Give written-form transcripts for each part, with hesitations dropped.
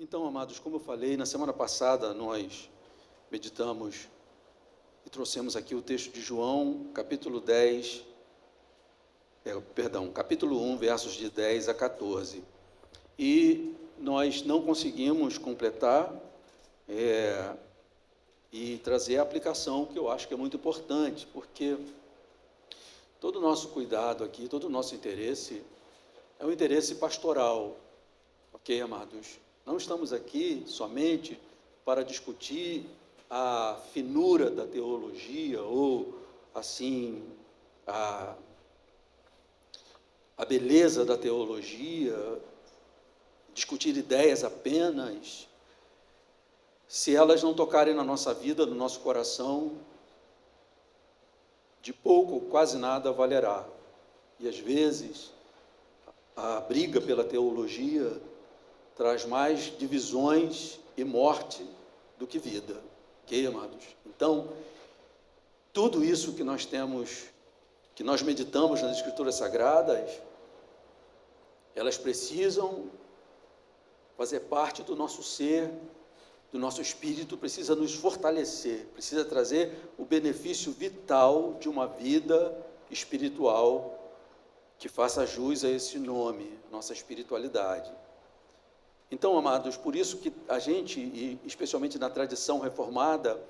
Então, amados, como eu falei, na semana passada nós meditamos e trouxemos aqui o texto de João, capítulo 1, versos de 10 a 14. E nós não conseguimos completar e trazer a aplicação, que eu acho que é muito importante, porque todo o nosso cuidado aqui, todo o nosso interesse é um interesse pastoral, ok, amados? Não estamos aqui somente para discutir a finura da teologia ou, assim, a beleza da teologia, discutir ideias apenas. Se elas não tocarem na nossa vida, no nosso coração, de pouco ou quase nada valerá. E às vezes a briga pela teologia traz mais divisões e morte do que vida, ok, amados? Então, tudo isso que nós temos, que nós meditamos nas Escrituras Sagradas, elas precisam fazer parte do nosso ser, do nosso espírito, precisa nos fortalecer, precisa trazer o benefício vital de uma vida espiritual que faça jus a esse nome, nossa espiritualidade. Então, amados, por isso que a gente, e especialmente na tradição reformada,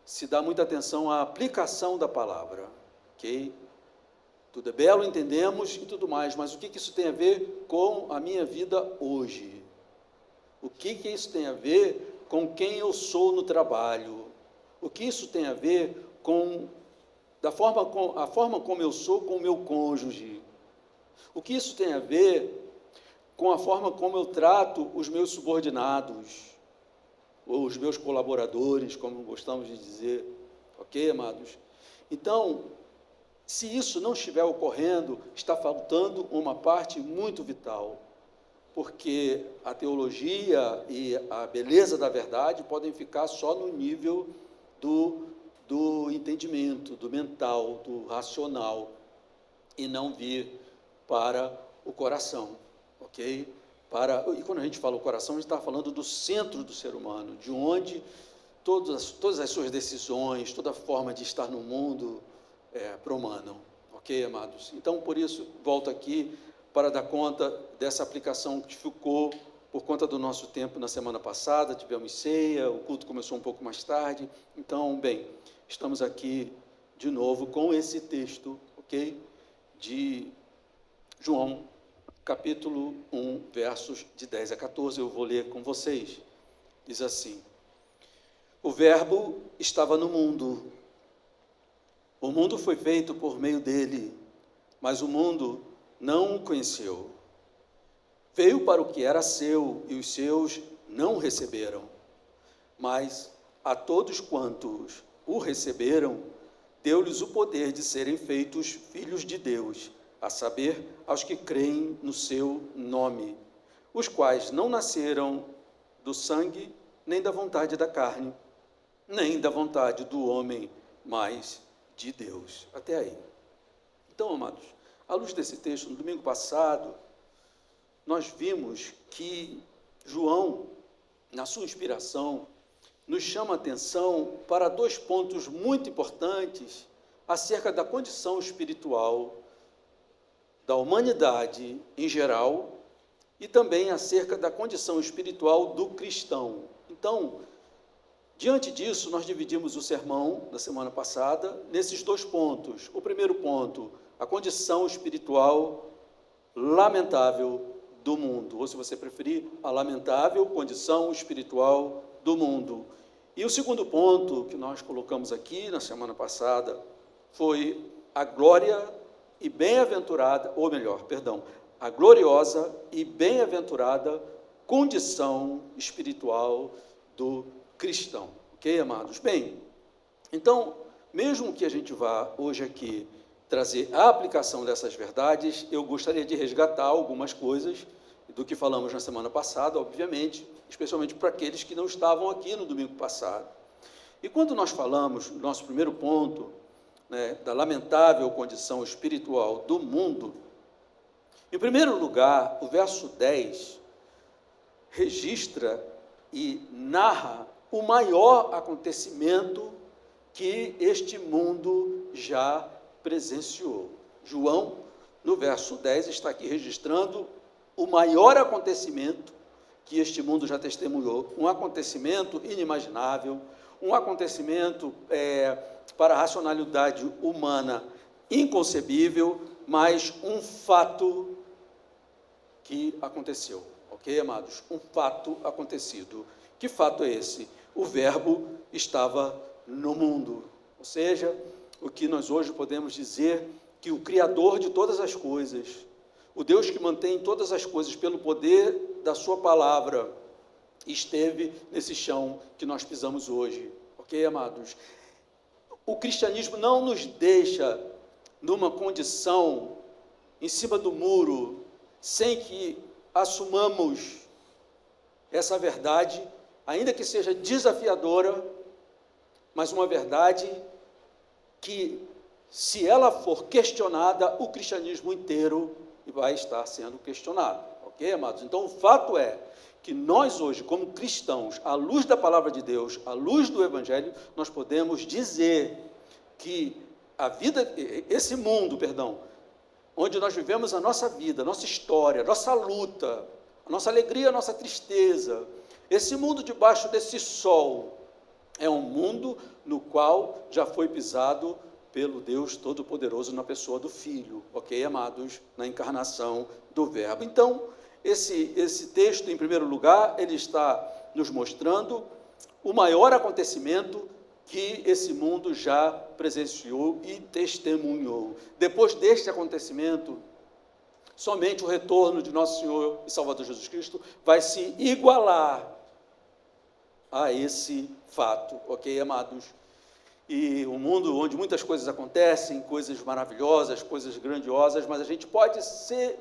se dá muita atenção à aplicação da palavra, ok? Tudo é belo, entendemos e tudo mais, mas o que isso tem a ver com a minha vida hoje? O que isso tem a ver com quem eu sou no trabalho? O que isso tem a ver com a forma como eu sou com o meu cônjuge? O que isso tem a ver com a forma como eu trato os meus subordinados, ou os meus colaboradores, como gostamos de dizer, ok, amados? Então, se isso não estiver ocorrendo, está faltando uma parte muito vital, porque a teologia e a beleza da verdade podem ficar só no nível do entendimento, do mental, do racional, e não vir para o coração, ok? E quando a gente fala o coração, a gente está falando do centro do ser humano, de onde todas as suas decisões, toda forma de estar no mundo promanam, ok, amados? Então, por isso, volto aqui para dar conta dessa aplicação que ficou por conta do nosso tempo na semana passada. Tivemos ceia, o culto começou um pouco mais tarde. Então, bem, estamos aqui de novo com esse texto, ok? De João, capítulo 1, versos de 10 a 14, eu vou ler com vocês. Diz assim: o Verbo estava no mundo. O mundo foi feito por meio dele, mas o mundo não o conheceu. Veio para o que era seu, e os seus não o receberam. Mas a todos quantos o receberam, deu-lhes o poder de serem feitos filhos de Deus, a saber, aos que creem no seu nome, os quais não nasceram do sangue, nem da vontade da carne, nem da vontade do homem, mas de Deus. Até aí. Então, amados, à luz desse texto, no domingo passado, nós vimos que João, na sua inspiração, nos chama a atenção para dois pontos muito importantes acerca da condição espiritual da humanidade em geral e também acerca da condição espiritual do cristão. Então, diante disso, nós dividimos o sermão da semana passada nesses dois pontos. O primeiro ponto, a condição espiritual lamentável do mundo, ou se você preferir, a lamentável condição espiritual do mundo. E o segundo ponto que nós colocamos aqui na semana passada foi a glória e bem-aventurada, ou melhor, perdão, a gloriosa e bem-aventurada condição espiritual do cristão, ok, amados? Bem, então, mesmo que a gente vá hoje aqui trazer a aplicação dessas verdades, eu gostaria de resgatar algumas coisas do que falamos na semana passada, obviamente, especialmente para aqueles que não estavam aqui no domingo passado. E quando nós falamos, no nosso primeiro ponto, da lamentável condição espiritual do mundo, em primeiro lugar, o verso 10 registra e narra o maior acontecimento que este mundo já presenciou. João, no verso 10, está aqui registrando o maior acontecimento que este mundo já testemunhou, um acontecimento inimaginável, um acontecimento para a racionalidade humana inconcebível, mas um fato que aconteceu, ok, amados? Um fato acontecido. Que fato é esse? O Verbo estava no mundo, ou seja, o que nós hoje podemos dizer que o Criador de todas as coisas, o Deus que mantém todas as coisas pelo poder da sua palavra, esteve nesse chão que nós pisamos hoje, ok, amados? O cristianismo não nos deixa numa condição em cima do muro, sem que assumamos essa verdade, ainda que seja desafiadora, mas uma verdade que, se ela for questionada, o cristianismo inteiro vai estar sendo questionado, ok, amados? Então, o fato é que nós hoje, como cristãos, à luz da palavra de Deus, à luz do Evangelho, nós podemos dizer que a vida, esse mundo, onde nós vivemos a nossa vida, a nossa história, a nossa luta, a nossa alegria, a nossa tristeza, esse mundo debaixo desse sol, é um mundo no qual já foi pisado pelo Deus Todo-Poderoso na pessoa do Filho, ok, amados? Na encarnação do Verbo. Então, esse texto, em primeiro lugar, ele está nos mostrando o maior acontecimento que esse mundo já presenciou e testemunhou. Depois deste acontecimento, somente o retorno de nosso Senhor e Salvador Jesus Cristo vai se igualar a esse fato, ok, amados? E um mundo onde muitas coisas acontecem, coisas maravilhosas, coisas grandiosas, mas a gente pode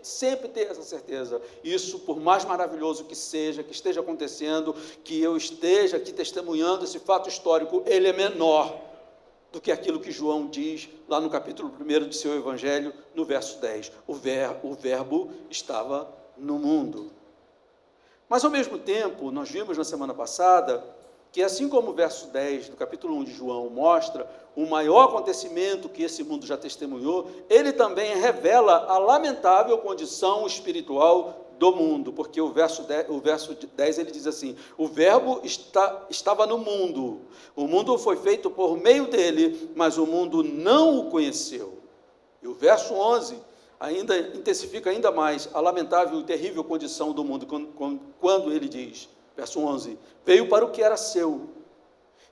sempre ter essa certeza. Isso, por mais maravilhoso que seja, que esteja acontecendo, que eu esteja aqui testemunhando esse fato histórico, ele é menor do que aquilo que João diz lá no capítulo 1 de seu Evangelho, no verso 10. O Verbo estava no mundo. Mas, ao mesmo tempo, nós vimos na semana passada que, assim como o verso 10 do capítulo 1 de João mostra o maior acontecimento que esse mundo já testemunhou, ele também revela a lamentável condição espiritual do mundo, porque o verso 10 ele diz assim: o Verbo estava no mundo, o mundo foi feito por meio dele, mas o mundo não o conheceu. E o verso 11 ainda intensifica ainda mais a lamentável e terrível condição do mundo, quando ele diz, verso 11, veio para o que era seu,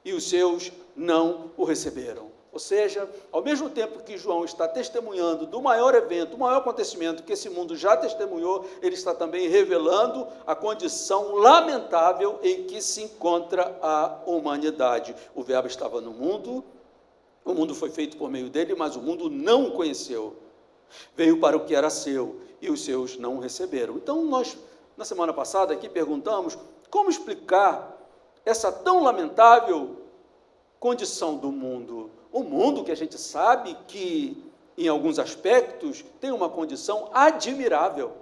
e os seus não o receberam. Ou seja, ao mesmo tempo que João está testemunhando do maior evento, o maior acontecimento que esse mundo já testemunhou, ele está também revelando a condição lamentável em que se encontra a humanidade. O Verbo estava no mundo, o mundo foi feito por meio dele, mas o mundo não o conheceu. Veio para o que era seu, e os seus não o receberam. Então, nós, na semana passada, aqui perguntamos como explicar essa tão lamentável condição do mundo. O mundo que a gente sabe que, em alguns aspectos, tem uma condição admirável.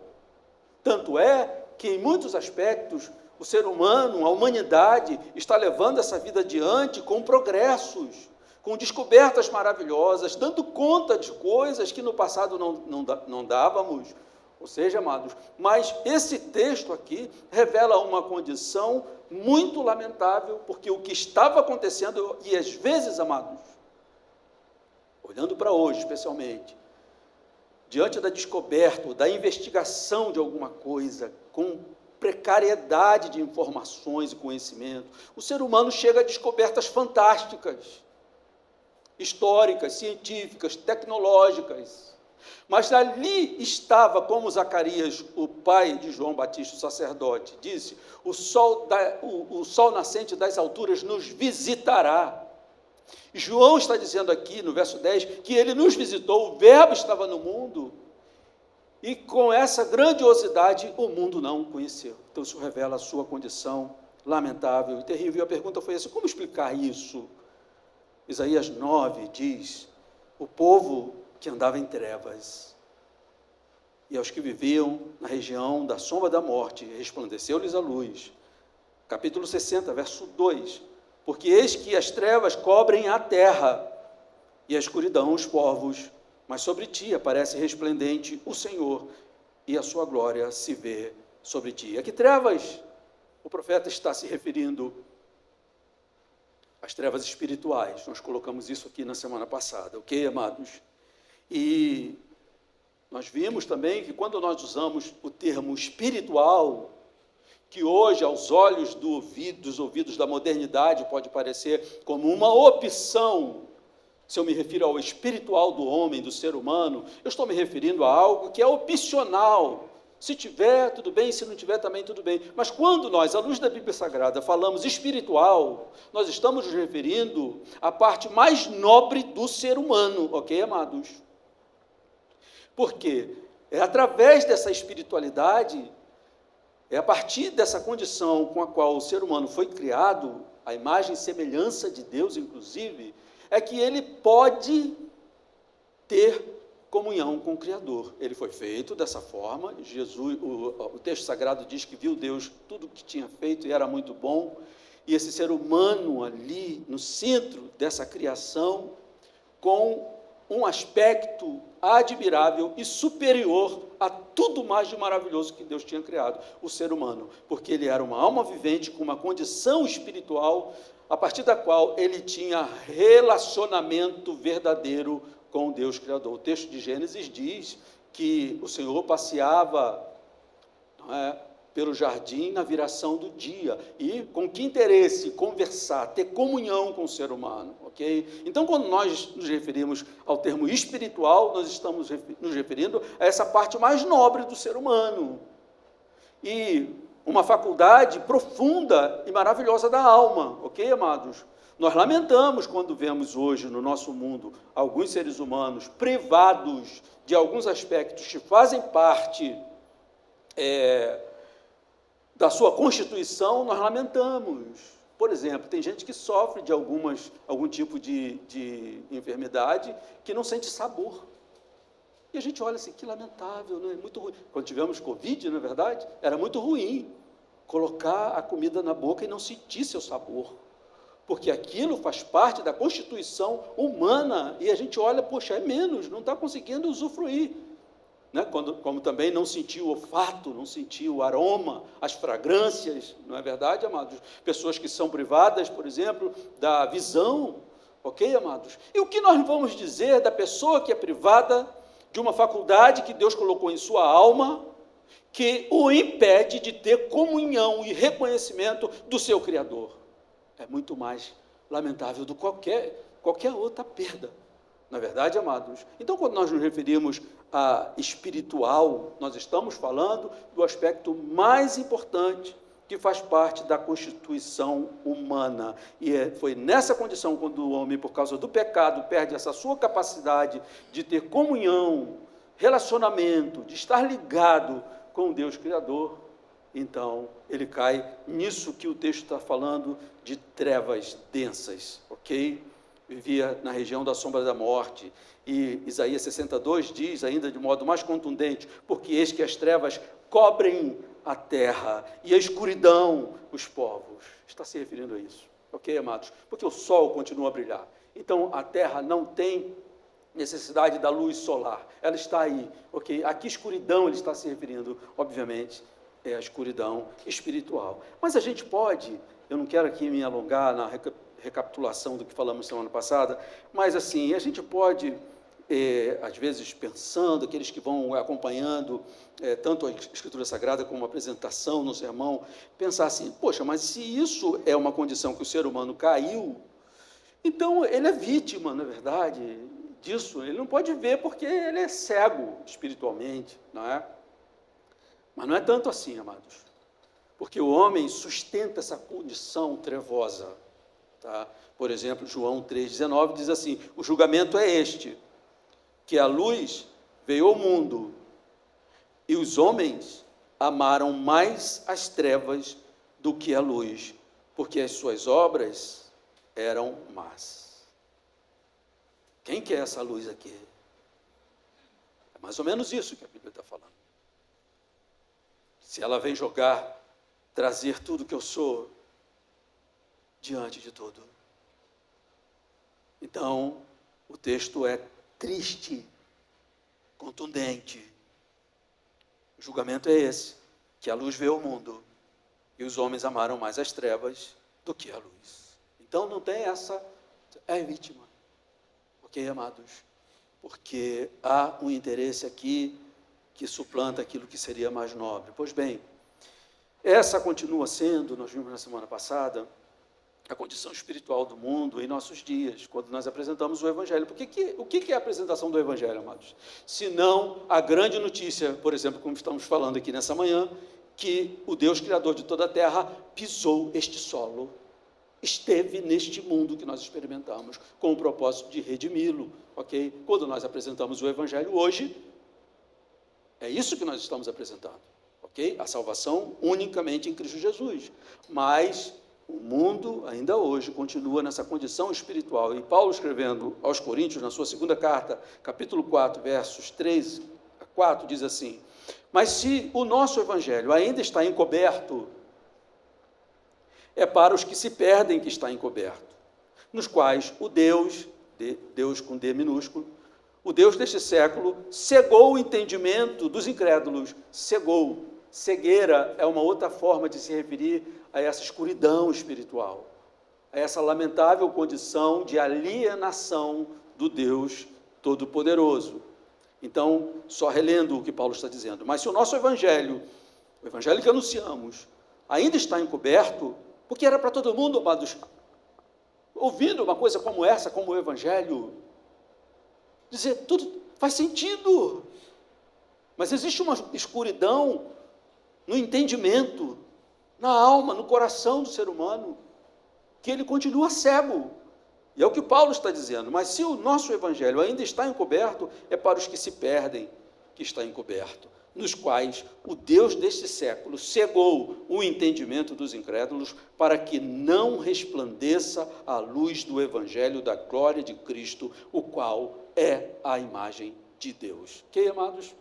Tanto é que, em muitos aspectos, o ser humano, a humanidade, está levando essa vida adiante com progressos, com descobertas maravilhosas, dando conta de coisas que no passado não dávamos. Ou seja, amados, mas esse texto aqui revela uma condição muito lamentável, porque o que estava acontecendo, e às vezes, amados, olhando para hoje especialmente, diante da descoberta, da investigação de alguma coisa, com precariedade de informações e conhecimento, o ser humano chega a descobertas fantásticas, históricas, científicas, tecnológicas, mas ali estava, como Zacarias, o pai de João Batista, o sacerdote, disse, o sol nascente das alturas nos visitará. E João está dizendo aqui, no verso 10, que ele nos visitou, o Verbo estava no mundo, e com essa grandiosidade o mundo não o conheceu. Então isso revela a sua condição lamentável e terrível. E a pergunta foi essa: como explicar isso? Isaías 9 diz, o povo que andava em trevas e aos que viviam na região da sombra da morte, resplandeceu-lhes a luz. Capítulo 60, verso 2. Porque eis que as trevas cobrem a terra, e a escuridão os povos, mas sobre ti aparece resplendente o Senhor, e a sua glória se vê sobre ti. A que trevas o profeta está se referindo? As trevas espirituais. Nós colocamos isso aqui na semana passada, ok, amados? E nós vimos também que quando nós usamos o termo espiritual, que hoje, aos olhos dos ouvidos da modernidade, pode parecer como uma opção, se eu me refiro ao espiritual do homem, do ser humano, eu estou me referindo a algo que é opcional. Se tiver, tudo bem, se não tiver, também tudo bem. Mas quando nós, à luz da Bíblia Sagrada, falamos espiritual, nós estamos nos referindo à parte mais nobre do ser humano, ok, amados? Porque é através dessa espiritualidade, é a partir dessa condição com a qual o ser humano foi criado, a imagem e semelhança de Deus, inclusive, é que ele pode ter comunhão com o Criador. Ele foi feito dessa forma. Jesus, o texto sagrado diz que viu Deus tudo o que tinha feito e era muito bom, e esse ser humano ali no centro dessa criação, com um aspecto admirável e superior a tudo mais de maravilhoso que Deus tinha criado, o ser humano, porque ele era uma alma vivente com uma condição espiritual, a partir da qual ele tinha relacionamento verdadeiro com o Deus Criador. O texto de Gênesis diz que o Senhor passeava, não é, pelo jardim na viração do dia, e com que interesse? Conversar, ter comunhão com o ser humano, ok? Então, quando nós nos referimos ao termo espiritual, nós estamos nos referindo a essa parte mais nobre do ser humano, e uma faculdade profunda e maravilhosa da alma, ok, amados? Nós lamentamos quando vemos hoje no nosso mundo alguns seres humanos privados de alguns aspectos que fazem parte da sua constituição. Nós lamentamos. Por exemplo, tem gente que sofre de algum tipo de enfermidade que não sente sabor. E a gente olha assim, que lamentável, né? Muito ruim. Quando tivemos Covid, não é verdade? Era muito ruim colocar a comida na boca e não sentir seu sabor, porque aquilo faz parte da constituição humana, e a gente olha, poxa, é menos, não está conseguindo usufruir. Né? Como também não sentiu o olfato, não sentiu o aroma, as fragrâncias, não é verdade, amados? Pessoas que são privadas, por exemplo, da visão, ok, amados? E o que nós vamos dizer da pessoa que é privada de uma faculdade que Deus colocou em sua alma, que o impede de ter comunhão e reconhecimento do seu Criador? É muito mais lamentável do que qualquer outra perda. Na verdade, amados, então quando nós nos referimos a espiritual, nós estamos falando do aspecto mais importante que faz parte da constituição humana. E foi nessa condição, quando o homem, por causa do pecado, perde essa sua capacidade de ter comunhão, relacionamento, de estar ligado com o Deus Criador, então ele cai nisso que o texto está falando de trevas densas, ok? Vivia na região da sombra da morte, e Isaías 62 diz, ainda de modo mais contundente, porque eis que as trevas cobrem a terra, e a escuridão os povos. Está se referindo a isso, ok, amados? Porque o sol continua a brilhar, então a terra não tem necessidade da luz solar, ela está aí, ok? A que escuridão ele está se referindo? Obviamente, é a escuridão espiritual. Mas a gente pode, eu não quero aqui me alongar na recapitulação do que falamos semana passada, mas assim, a gente pode, às vezes pensando, aqueles que vão acompanhando tanto a Escritura Sagrada como a apresentação no sermão, pensar assim, poxa, mas se isso é uma condição que o ser humano caiu, então ele é vítima, na verdade, disso. Ele não pode ver porque ele é cego espiritualmente, não é? Mas não é tanto assim, amados, porque o homem sustenta essa condição trevosa. Tá? Por exemplo, João 3,19 diz assim, o julgamento é este, que a luz veio ao mundo, e os homens amaram mais as trevas do que a luz, porque as suas obras eram más. Quem quer essa luz aqui? É mais ou menos isso que a Bíblia está falando. se ela vem trazer tudo que eu sou diante de tudo. Então, o texto é triste, contundente. O julgamento é esse, que a luz veio ao mundo e os homens amaram mais as trevas do que a luz. Então, não tem essa, é vítima. Ok, amados? Porque há um interesse aqui que suplanta aquilo que seria mais nobre. Pois bem, essa continua sendo, nós vimos na semana passada, a condição espiritual do mundo em nossos dias, quando nós apresentamos o Evangelho. O que é a apresentação do Evangelho, amados? Se não a grande notícia, por exemplo, como estamos falando aqui nessa manhã, que o Deus Criador de toda a terra pisou este solo, esteve neste mundo que nós experimentamos, com o propósito de redimi-lo, ok? Quando nós apresentamos o Evangelho hoje, é isso que nós estamos apresentando, ok? A salvação unicamente em Cristo Jesus, mas o mundo, ainda hoje, continua nessa condição espiritual. E Paulo, escrevendo aos Coríntios, na sua segunda carta, capítulo 4, versos 3 a 4, diz assim: mas se o nosso Evangelho ainda está encoberto, é para os que se perdem que está encoberto, nos quais o Deus com D minúsculo, o Deus deste século, cegou o entendimento dos incrédulos. Cegou. Cegueira é uma outra forma de se referir a essa escuridão espiritual, a essa lamentável condição de alienação do Deus Todo-Poderoso. Então, só relendo o que Paulo está dizendo, mas se o nosso Evangelho, o Evangelho que anunciamos, ainda está encoberto, porque era para todo mundo, amados, ouvindo uma coisa como essa, como o Evangelho, dizer, tudo faz sentido, mas existe uma escuridão no entendimento, na alma, no coração do ser humano, que ele continua cego. E é o que Paulo está dizendo. Mas se o nosso Evangelho ainda está encoberto, é para os que se perdem que está encoberto, nos quais o Deus deste século cegou o entendimento dos incrédulos, para que não resplandeça a luz do Evangelho da glória de Cristo, o qual é a imagem de Deus. Ok, amados?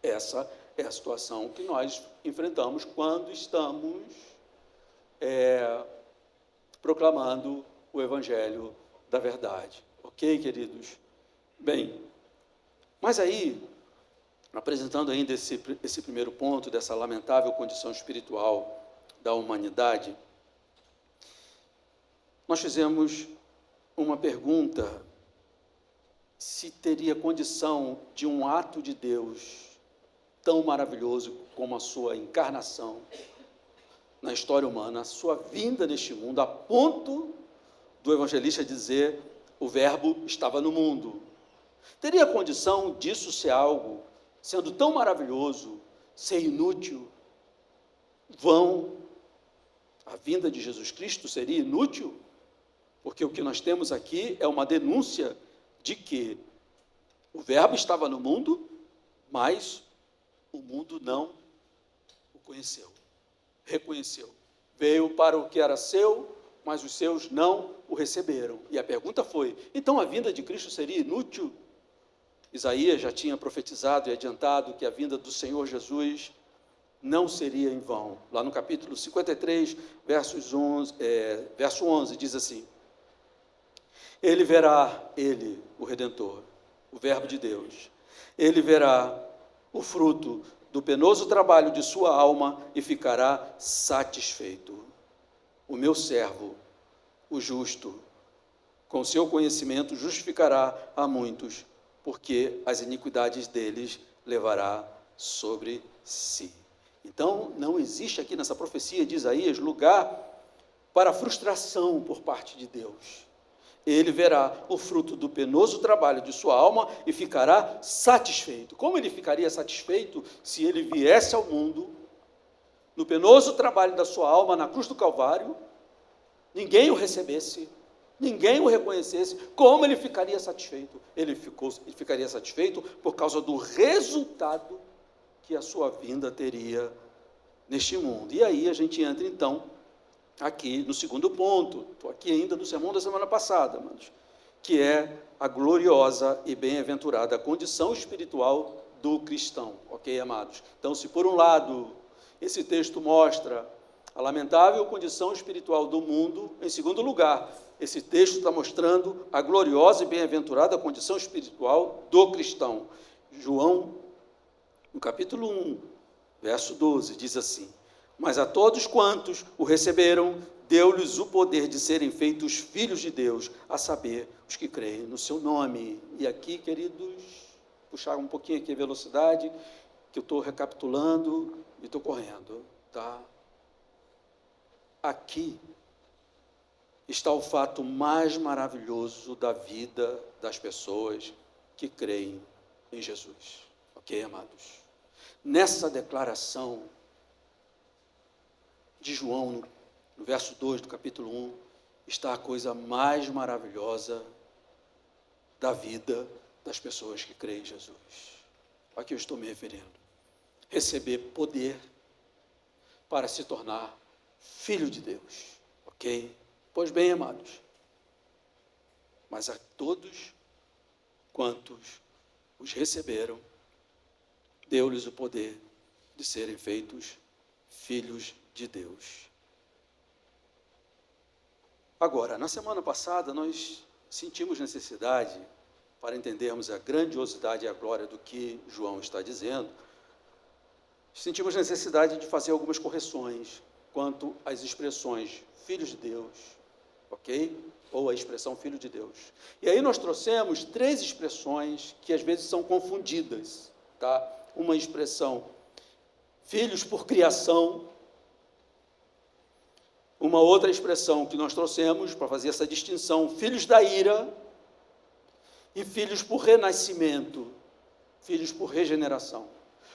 Essa é a situação que nós enfrentamos quando estamos proclamando o Evangelho da verdade. Ok, queridos? Bem, mas aí, apresentando ainda esse primeiro ponto dessa lamentável condição espiritual da humanidade, nós fizemos uma pergunta: se teria condição de um ato de Deus tão maravilhoso como a sua encarnação na história humana, a sua vinda neste mundo, a ponto do evangelista dizer, o verbo estava no mundo. Teria condição disso ser algo, sendo tão maravilhoso, ser inútil, vão? A vinda de Jesus Cristo seria inútil? Porque o que nós temos aqui é uma denúncia de que o verbo estava no mundo, mas o mundo não o conheceu, reconheceu. Veio para o que era seu, mas os seus não o receberam. E a pergunta foi, então a vinda de Cristo seria inútil? Isaías já tinha profetizado e adiantado que a vinda do Senhor Jesus não seria em vão. Lá no capítulo 53, verso 11, diz assim: ele verá, ele, o Redentor, o Verbo de Deus, ele verá o fruto do penoso trabalho de sua alma e ficará satisfeito. O meu servo, o justo, com seu conhecimento justificará a muitos, porque as iniquidades deles levará sobre si. Então, não existe aqui nessa profecia de Isaías lugar para frustração por parte de Deus. Ele verá o fruto do penoso trabalho de sua alma e ficará satisfeito. Como ele ficaria satisfeito se ele viesse ao mundo, no penoso trabalho da sua alma na cruz do Calvário, ninguém o recebesse, ninguém o reconhecesse? Como ele ficaria satisfeito? Ele ficaria satisfeito por causa do resultado que a sua vinda teria neste mundo. E aí a gente entra então aqui no segundo ponto, estou aqui ainda no sermão da semana passada, amados, que é a gloriosa e bem-aventurada condição espiritual do cristão, ok, amados? Então, se por um lado esse texto mostra a lamentável condição espiritual do mundo, em segundo lugar, esse texto está mostrando a gloriosa e bem-aventurada condição espiritual do cristão. João, no capítulo 1, verso 12, diz assim: mas a todos quantos o receberam, deu-lhes o poder de serem feitos filhos de Deus, a saber, os que creem no seu nome. E aqui, queridos, puxar um pouquinho aqui a velocidade, que eu estou recapitulando e estou correndo, tá? Aqui está o fato mais maravilhoso da vida das pessoas que creem em Jesus. Ok, amados? Nessa declaração de João, no verso 2 do capítulo 1, está a coisa mais maravilhosa da vida das pessoas que creem em Jesus. A que eu estou me referindo? Receber poder para se tornar filho de Deus. Ok? Pois bem, amados, mas a todos quantos os receberam, deu-lhes o poder de serem feitos filhos de Deus. Agora, na semana passada, nós sentimos necessidade, para entendermos a grandiosidade e a glória do que João está dizendo, sentimos necessidade de fazer algumas correções quanto às expressões filhos de Deus, ok? Ou a expressão filho de Deus. E aí nós trouxemos 3 expressões que às vezes são confundidas, tá? Uma expressão filhos por criação, uma outra expressão que nós trouxemos para fazer essa distinção, filhos da ira, e filhos por renascimento, filhos por regeneração.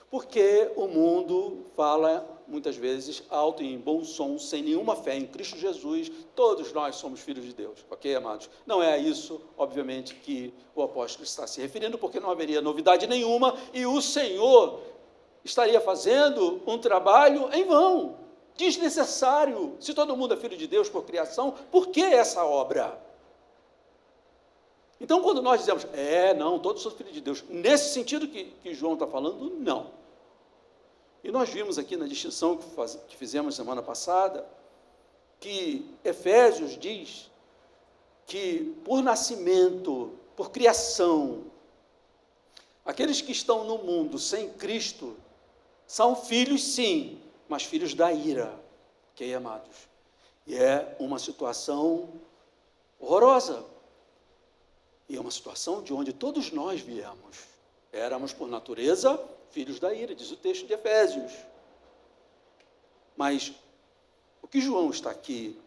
Porque o mundo fala, muitas vezes, alto e em bom som, sem nenhuma fé em Cristo Jesus, todos nós somos filhos de Deus, ok, amados? Não é a isso, obviamente, que o apóstolo está se referindo, porque não haveria novidade nenhuma, e o Senhor estaria fazendo um trabalho em vão, desnecessário. Se todo mundo é filho de Deus por criação, por que essa obra? Então, quando nós dizemos, não, todos são filhos de Deus, nesse sentido que João está falando, não. E nós vimos aqui na distinção que fizemos semana passada, que Efésios diz que por nascimento, por criação, aqueles que estão no mundo sem Cristo, são filhos sim, mas filhos da ira, ok, amados? E é uma situação horrorosa. E é uma situação de onde todos nós viemos. Éramos, por natureza, filhos da ira, diz o texto de Efésios. Mas o que João está aqui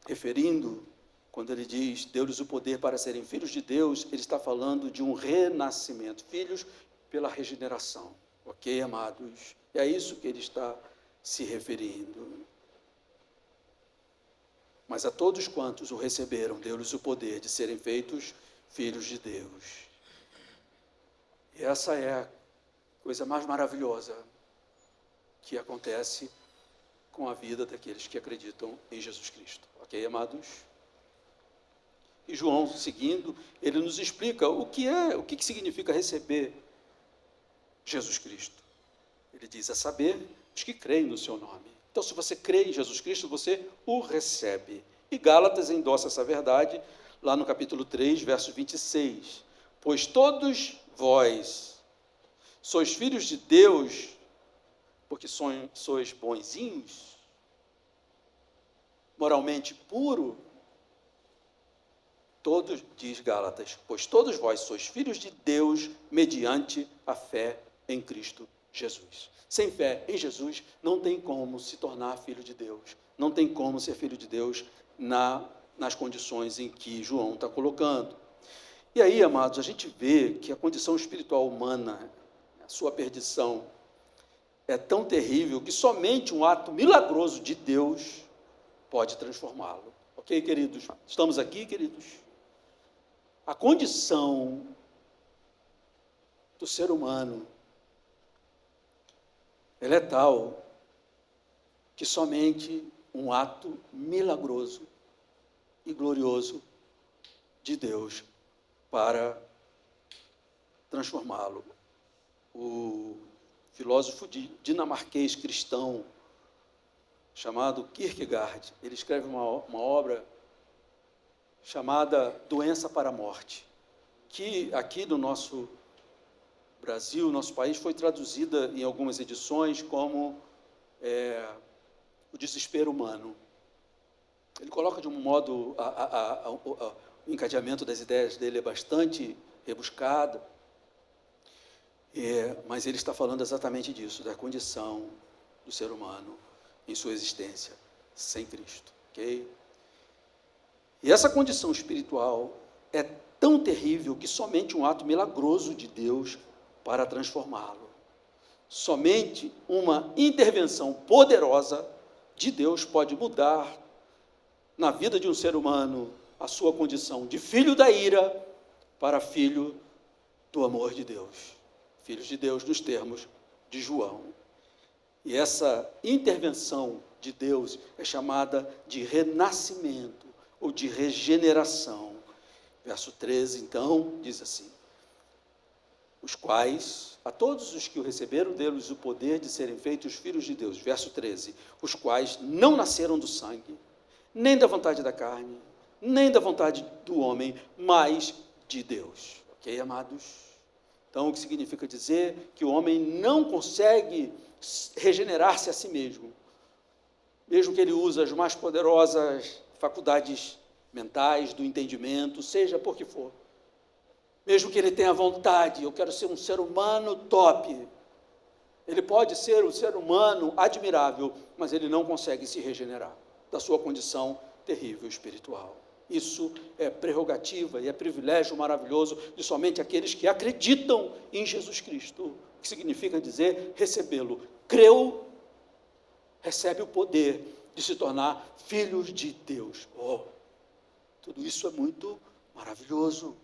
referindo, quando ele diz, deu-lhes o poder para serem filhos de Deus, ele está falando de um renascimento, filhos pela regeneração. Ok, amados? É a isso que ele está se referindo. Mas a todos quantos o receberam, deu-lhes o poder de serem feitos filhos de Deus. E essa é a coisa mais maravilhosa que acontece com a vida daqueles que acreditam em Jesus Cristo. Ok, amados? E João, seguindo, ele nos explica o que significa receber Jesus Cristo. Ele diz, a saber, os que creem no seu nome. Então, se você crê em Jesus Cristo, você o recebe. E Gálatas endossa essa verdade, lá no capítulo 3, verso 26. Pois todos vós sois filhos de Deus, porque sois bonzinhos, moralmente puro. Todos, diz Gálatas, pois todos vós sois filhos de Deus, mediante a fé em Cristo Jesus. Sem fé em Jesus, não tem como se tornar filho de Deus. Não tem como ser filho de Deus nas condições em que João está colocando. E aí, amados, a gente vê que a condição espiritual humana, a sua perdição, é tão terrível que somente um ato milagroso de Deus pode transformá-lo. Ok, queridos? Estamos aqui, queridos? A condição do ser humano, ela é tal que somente um ato milagroso e glorioso de Deus para transformá-lo o filósofo dinamarquês cristão chamado Kierkegaard, ele escreve uma obra chamada Doença para a Morte, que aqui no nosso Brasil, nosso país, foi traduzida em algumas edições como o desespero humano. Ele coloca de um modo, o encadeamento das ideias dele é bastante rebuscado, mas ele está falando exatamente disso, da condição do ser humano em sua existência sem Cristo, ok? E essa condição espiritual é tão terrível que somente um ato milagroso de Deus para transformá-lo. Somente uma intervenção poderosa de Deus pode mudar na vida de um ser humano a sua condição de filho da ira para filho do amor de Deus. Filhos de Deus nos termos de João. E essa intervenção de Deus é chamada de renascimento ou de regeneração. Verso 13, então, diz assim: os quais, a todos os que o receberam, deu-lhes o poder de serem feitos filhos de Deus. Verso 13, os quais não nasceram do sangue, nem da vontade da carne, nem da vontade do homem, mas de Deus. Ok, amados? Então, o que significa dizer que o homem não consegue regenerar-se a si mesmo, mesmo que ele use as mais poderosas faculdades mentais, do entendimento, seja por que for. Mesmo que ele tenha vontade, eu quero ser um ser humano top. Ele pode ser um ser humano admirável, mas ele não consegue se regenerar da sua condição terrível espiritual. Isso é prerrogativa e é privilégio maravilhoso de somente aqueles que acreditam em Jesus Cristo, o que significa dizer recebê-lo. Creu, recebe o poder de se tornar filhos de Deus. Oh, tudo isso é muito maravilhoso.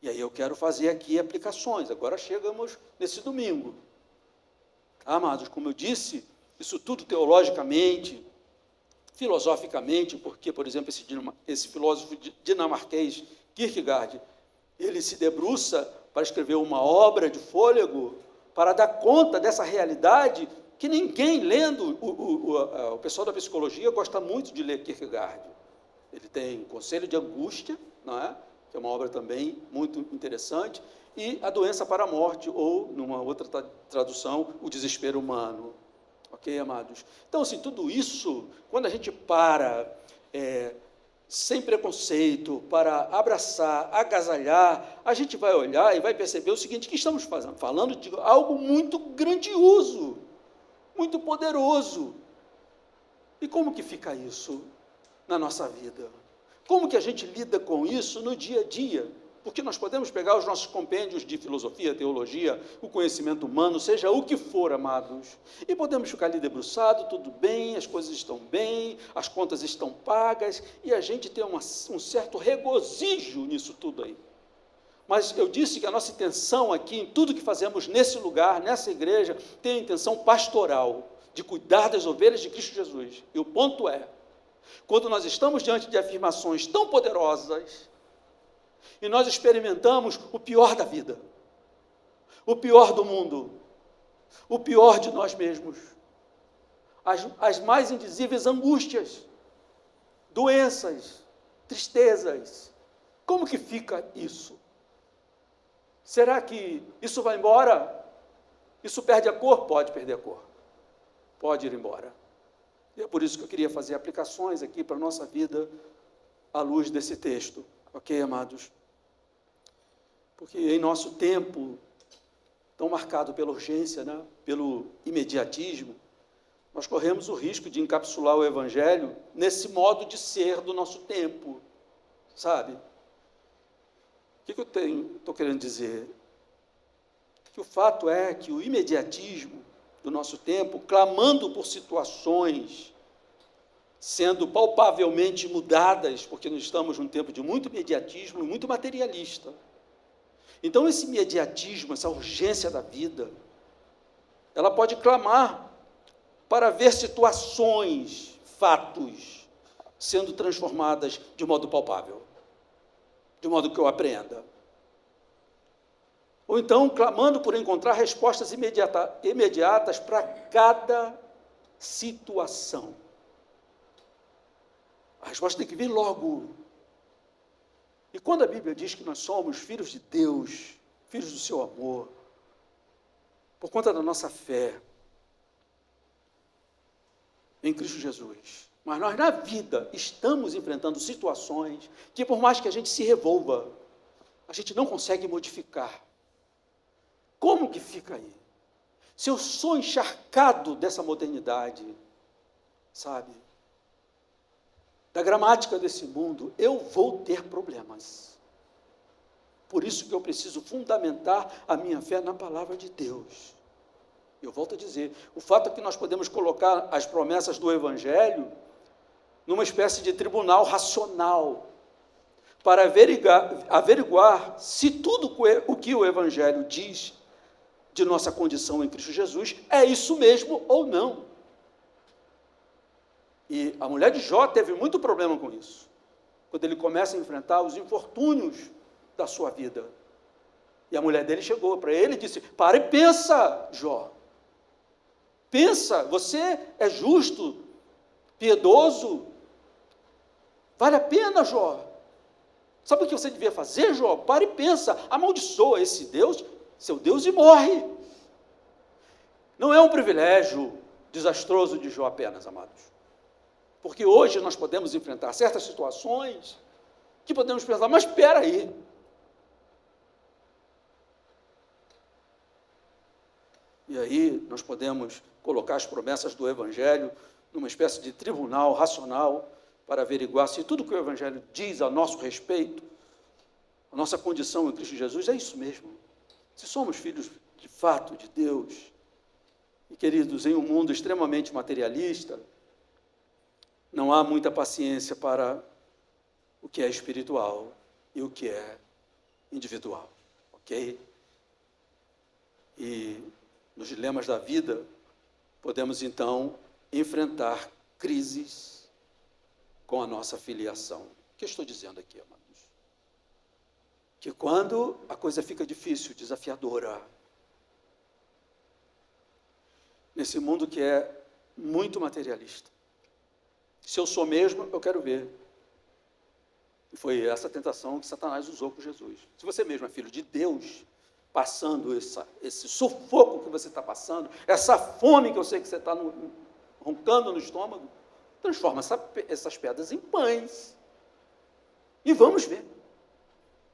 E aí eu quero fazer aqui aplicações. Agora chegamos nesse domingo. Amados, como eu disse, isso tudo teologicamente, filosoficamente, porque, por exemplo, esse filósofo dinamarquês, Kierkegaard, ele se debruça para escrever uma obra de fôlego, para dar conta dessa realidade que ninguém lendo, o pessoal da psicologia gosta muito de ler Kierkegaard. Ele tem Conselho de Angústia, não é? Que é uma obra também muito interessante, e A Doença para a Morte, ou, numa outra tradução, O Desespero Humano. Ok, amados? Então, assim, tudo isso, quando a gente sem preconceito, para abraçar, agasalhar, a gente vai olhar e vai perceber o seguinte, que estamos falando de algo muito grandioso, muito poderoso. E como que fica isso na nossa vida? Como que a gente lida com isso no dia a dia? Porque nós podemos pegar os nossos compêndios de filosofia, teologia, o conhecimento humano, seja o que for, amados, e podemos ficar ali debruçado, tudo bem, as coisas estão bem, as contas estão pagas, e a gente tem um certo regozijo nisso tudo aí. Mas eu disse que a nossa intenção aqui, em tudo que fazemos nesse lugar, nessa igreja, tem a intenção pastoral, de cuidar das ovelhas de Cristo Jesus. E o ponto é, quando nós estamos diante de afirmações tão poderosas, e nós experimentamos o pior da vida, o pior do mundo, o pior de nós mesmos, as mais indizíveis angústias, doenças, tristezas. Como que fica isso? Será que isso vai embora? Isso perde a cor? Pode perder a cor. Pode ir embora. E é por isso que eu queria fazer aplicações aqui para a nossa vida à luz desse texto. Ok, amados? Porque em nosso tempo, tão marcado pela urgência, né, pelo imediatismo, nós corremos o risco de encapsular o Evangelho nesse modo de ser do nosso tempo, sabe? O que eu estou querendo dizer? Que o fato é que o imediatismo do nosso tempo, clamando por situações, sendo palpavelmente mudadas, porque nós estamos num tempo de muito imediatismo e muito materialista. Então, esse imediatismo, essa urgência da vida, ela pode clamar para ver situações, fatos, sendo transformadas de modo palpável, de modo que eu apreenda. Ou então clamando por encontrar respostas imediatas para cada situação. A resposta tem que vir logo. E quando a Bíblia diz que nós somos filhos de Deus, filhos do seu amor, por conta da nossa fé em Cristo Jesus, mas nós na vida estamos enfrentando situações que, por mais que a gente se revolva, a gente não consegue modificar. Como que fica aí? Se eu sou encharcado dessa modernidade, sabe, da gramática desse mundo, eu vou ter problemas. Por isso que eu preciso fundamentar a minha fé na palavra de Deus. Eu volto a dizer, o fato é que nós podemos colocar as promessas do Evangelho numa espécie de tribunal racional, para averiguar se tudo o que o Evangelho diz de nossa condição em Cristo Jesus é isso mesmo ou não. E a mulher de Jó teve muito problema com isso, quando ele começa a enfrentar os infortúnios da sua vida. E a mulher dele chegou para ele e disse: para e pensa, Jó. Pensa, você é justo, piedoso, vale a pena, Jó. Sabe o que você devia fazer, Jó? Para e pensa, amaldiçoa esse Deus, seu Deus, e morre. Não é um privilégio desastroso de Jó apenas, amados. Porque hoje nós podemos enfrentar certas situações que podemos pensar, mas espera aí. E aí nós podemos colocar as promessas do Evangelho numa espécie de tribunal racional para averiguar se tudo que o Evangelho diz a nosso respeito, a nossa condição em Cristo Jesus, é isso mesmo. Se somos filhos de fato de Deus, e queridos, em um mundo extremamente materialista, não há muita paciência para o que é espiritual e o que é individual, ok? E nos dilemas da vida, podemos então enfrentar crises com a nossa filiação. O que eu estou dizendo aqui, amados? Que quando a coisa fica difícil, desafiadora, nesse mundo que é muito materialista, se eu sou mesmo, eu quero ver. E foi essa tentação que Satanás usou com Jesus. Se você mesmo é filho de Deus, passando esse sufoco que você está passando, essa fome que eu sei que você está roncando no estômago, transforma essas pedras em pães. E vamos ver.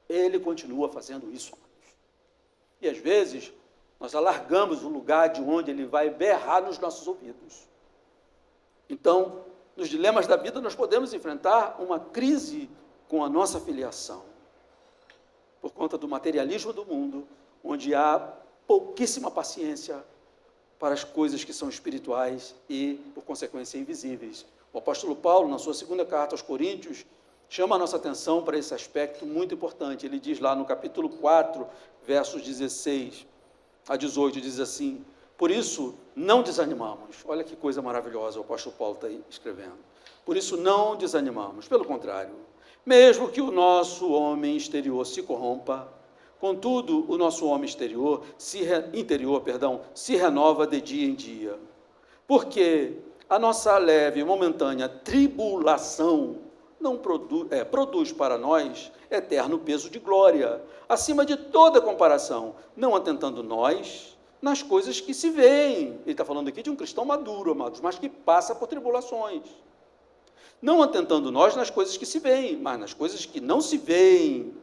Ele continua fazendo isso, amados. E às vezes, nós alargamos o lugar de onde ele vai berrar nos nossos ouvidos. Então, nos dilemas da vida, nós podemos enfrentar uma crise com a nossa filiação, por conta do materialismo do mundo, onde há pouquíssima paciência para as coisas que são espirituais e, por consequência, invisíveis. O apóstolo Paulo, na sua segunda carta aos Coríntios, chama a nossa atenção para esse aspecto muito importante. Ele diz lá no capítulo 4, versos 16 a 18, diz assim: por isso, não desanimamos. Olha que coisa maravilhosa o apóstolo Paulo está escrevendo. Por isso, não desanimamos. Pelo contrário, mesmo que o nosso homem exterior se corrompa, contudo, o nosso homem interior se renova de dia em dia. Porque a nossa leve e momentânea tribulação produz para nós eterno peso de glória, acima de toda comparação, não atentando nós nas coisas que se veem. Ele está falando aqui de um cristão maduro, amados, mas que passa por tribulações. Não atentando nós nas coisas que se veem, mas nas coisas que não se veem.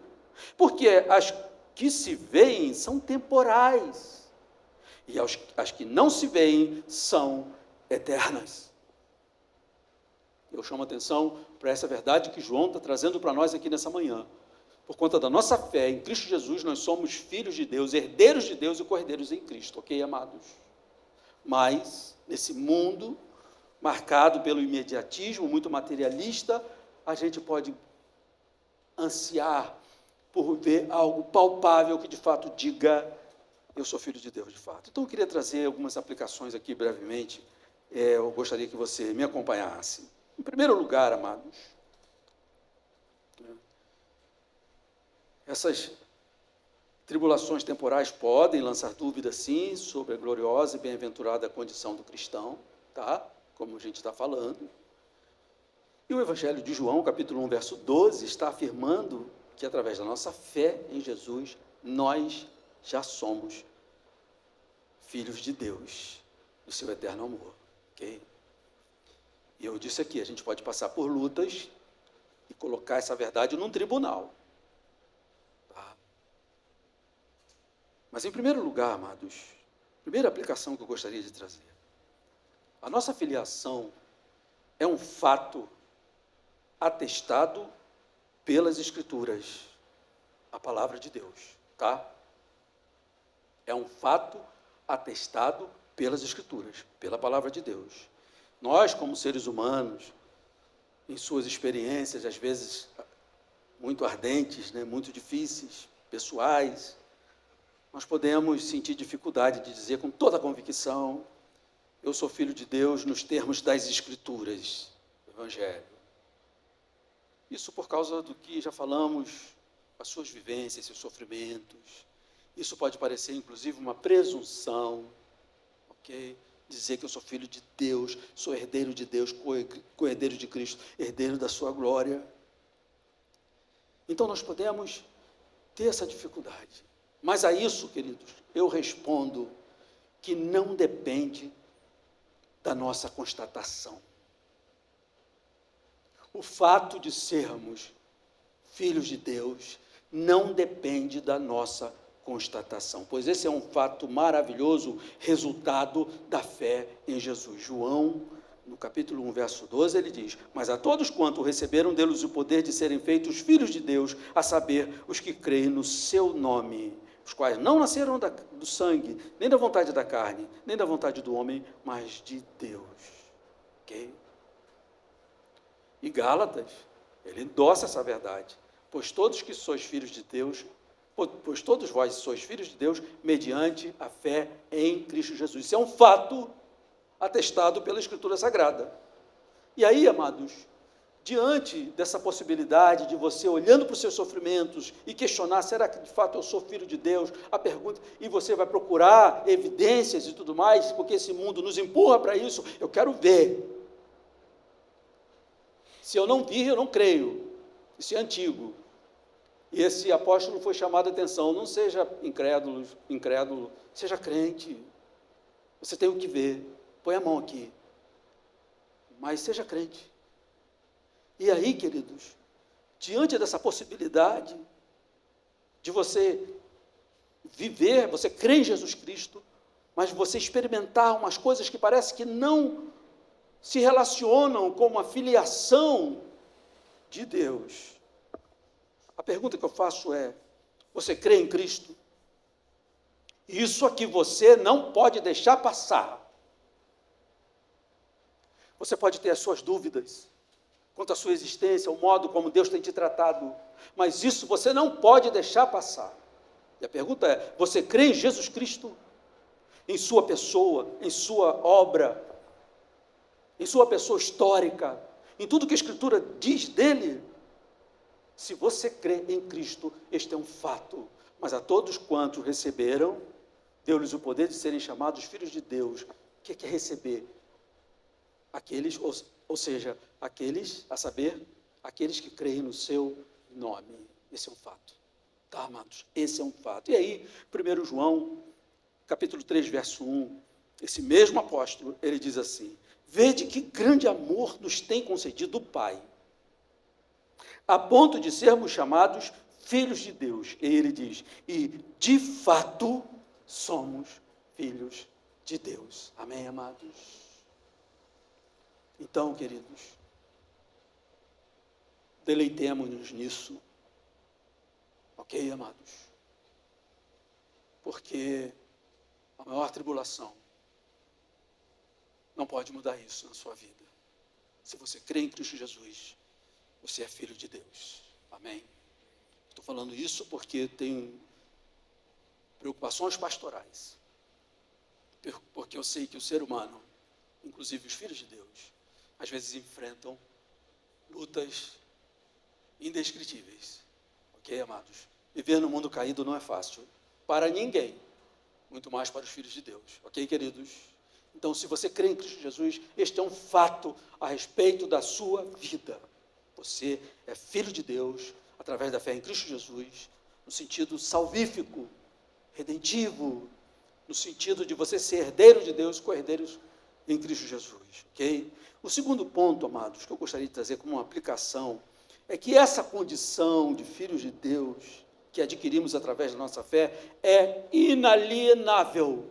Porque as que se veem são temporais, e as que não se veem são eternas. Eu chamo a atenção para essa verdade que João está trazendo para nós aqui nessa manhã. Por conta da nossa fé em Cristo Jesus, nós somos filhos de Deus, herdeiros de Deus e cordeiros em Cristo, ok, amados? Mas, nesse mundo marcado pelo imediatismo, muito materialista, a gente pode ansiar por ver algo palpável que de fato diga: eu sou filho de Deus de fato. Então eu queria trazer algumas aplicações aqui brevemente, eu gostaria que você me acompanhasse. Em primeiro lugar, amados, essas Tribulações temporais podem lançar dúvidas, sim, sobre a gloriosa e bem-aventurada condição do cristão, tá? Como a gente está falando. E o Evangelho de João, capítulo 1, verso 12, está afirmando que através da nossa fé em Jesus, nós já somos filhos de Deus, do seu eterno amor, ok? E eu disse aqui, a gente pode passar por lutas e colocar essa verdade num tribunal. Tá? Mas, em primeiro lugar, amados, primeira aplicação que eu gostaria de trazer. A nossa filiação é um fato atestado pelas Escrituras, a palavra de Deus, tá? É um fato atestado pelas Escrituras, pela palavra de Deus. Nós, como seres humanos, em suas experiências, às vezes muito ardentes, né, muito difíceis, pessoais, nós podemos sentir dificuldade de dizer com toda a convicção: eu sou filho de Deus nos termos das Escrituras, do Evangelho. Isso por causa do que já falamos, as suas vivências, seus sofrimentos. Isso pode parecer, inclusive, uma presunção, ok? Dizer que eu sou filho de Deus, sou herdeiro de Deus, co-herdeiro de Cristo, herdeiro da sua glória. Então, nós podemos ter essa dificuldade. Mas a isso, queridos, eu respondo que não depende da nossa constatação. O fato de sermos filhos de Deus não depende da nossa constatação, pois esse é um fato maravilhoso, resultado da fé em Jesus. João, no capítulo 1, verso 12, ele diz: mas a todos quanto receberam deles o poder de serem feitos filhos de Deus, a saber, os que creem no seu nome, os quais não nasceram do sangue, nem da vontade da carne, nem da vontade do homem, mas de Deus. Ok? E Gálatas, ele endossa essa verdade. Pois todos que sois filhos de Deus, pois todos vós sois filhos de Deus, mediante a fé em Cristo Jesus. Isso é um fato atestado pela Escritura Sagrada. E aí, amados, diante dessa possibilidade de você, olhando para os seus sofrimentos e questionar, será que de fato eu sou filho de Deus? A pergunta, e você vai procurar evidências e tudo mais, porque esse mundo nos empurra para isso. Eu quero ver. Se eu não vir, eu não creio. Isso é antigo. E esse apóstolo foi chamado a atenção: não seja incrédulo, seja crente. Você tem o que ver. Põe a mão aqui. Mas seja crente. E aí, queridos, diante dessa possibilidade de você viver, você crer em Jesus Cristo, mas você experimentar umas coisas que parece que não se relacionam com uma filiação de Deus. A pergunta que eu faço é: você crê em Cristo? Isso aqui você não pode deixar passar. Você pode ter as suas dúvidas quanto à sua existência, o modo como Deus tem te tratado, mas isso você não pode deixar passar. E a pergunta é: você crê em Jesus Cristo? Em sua pessoa, em sua obra, em sua pessoa histórica, em tudo que a Escritura diz dele? Se você crê em Cristo, este é um fato. Mas a todos quantos receberam, deu-lhes o poder de serem chamados filhos de Deus. O que é receber? Aqueles, ou seja, aqueles, a saber, aqueles que creem no seu nome. Esse é um fato. Tá, amados? Esse é um fato. E aí, 1 João, capítulo 3, verso 1, esse mesmo apóstolo, ele diz assim: vede que grande amor nos tem concedido o Pai, a ponto de sermos chamados filhos de Deus. E ele diz: e de fato somos filhos de Deus. Amém, amados? Então, queridos, deleitemo-nos nisso. Ok, amados? Porque a maior tribulação não pode mudar isso na sua vida. Se você crê em Cristo Jesus, você é filho de Deus. Amém? Estou falando isso porque tenho preocupações pastorais. Porque eu sei que o ser humano, inclusive os filhos de Deus, às vezes enfrentam lutas indescritíveis. Ok, amados? Viver no mundo caído não é fácil. para ninguém, muito mais para os filhos de Deus. Ok, queridos? Então, se você crê em Cristo Jesus, este é um fato a respeito da sua vida. Você é filho de Deus através da fé em Cristo Jesus, no sentido salvífico, redentivo, no sentido de você ser herdeiro de Deus, co-herdeiros em Cristo Jesus. Ok? O segundo ponto, amados, que eu gostaria de trazer como uma aplicação, é que essa condição de filhos de Deus, que adquirimos através da nossa fé, é inalienável.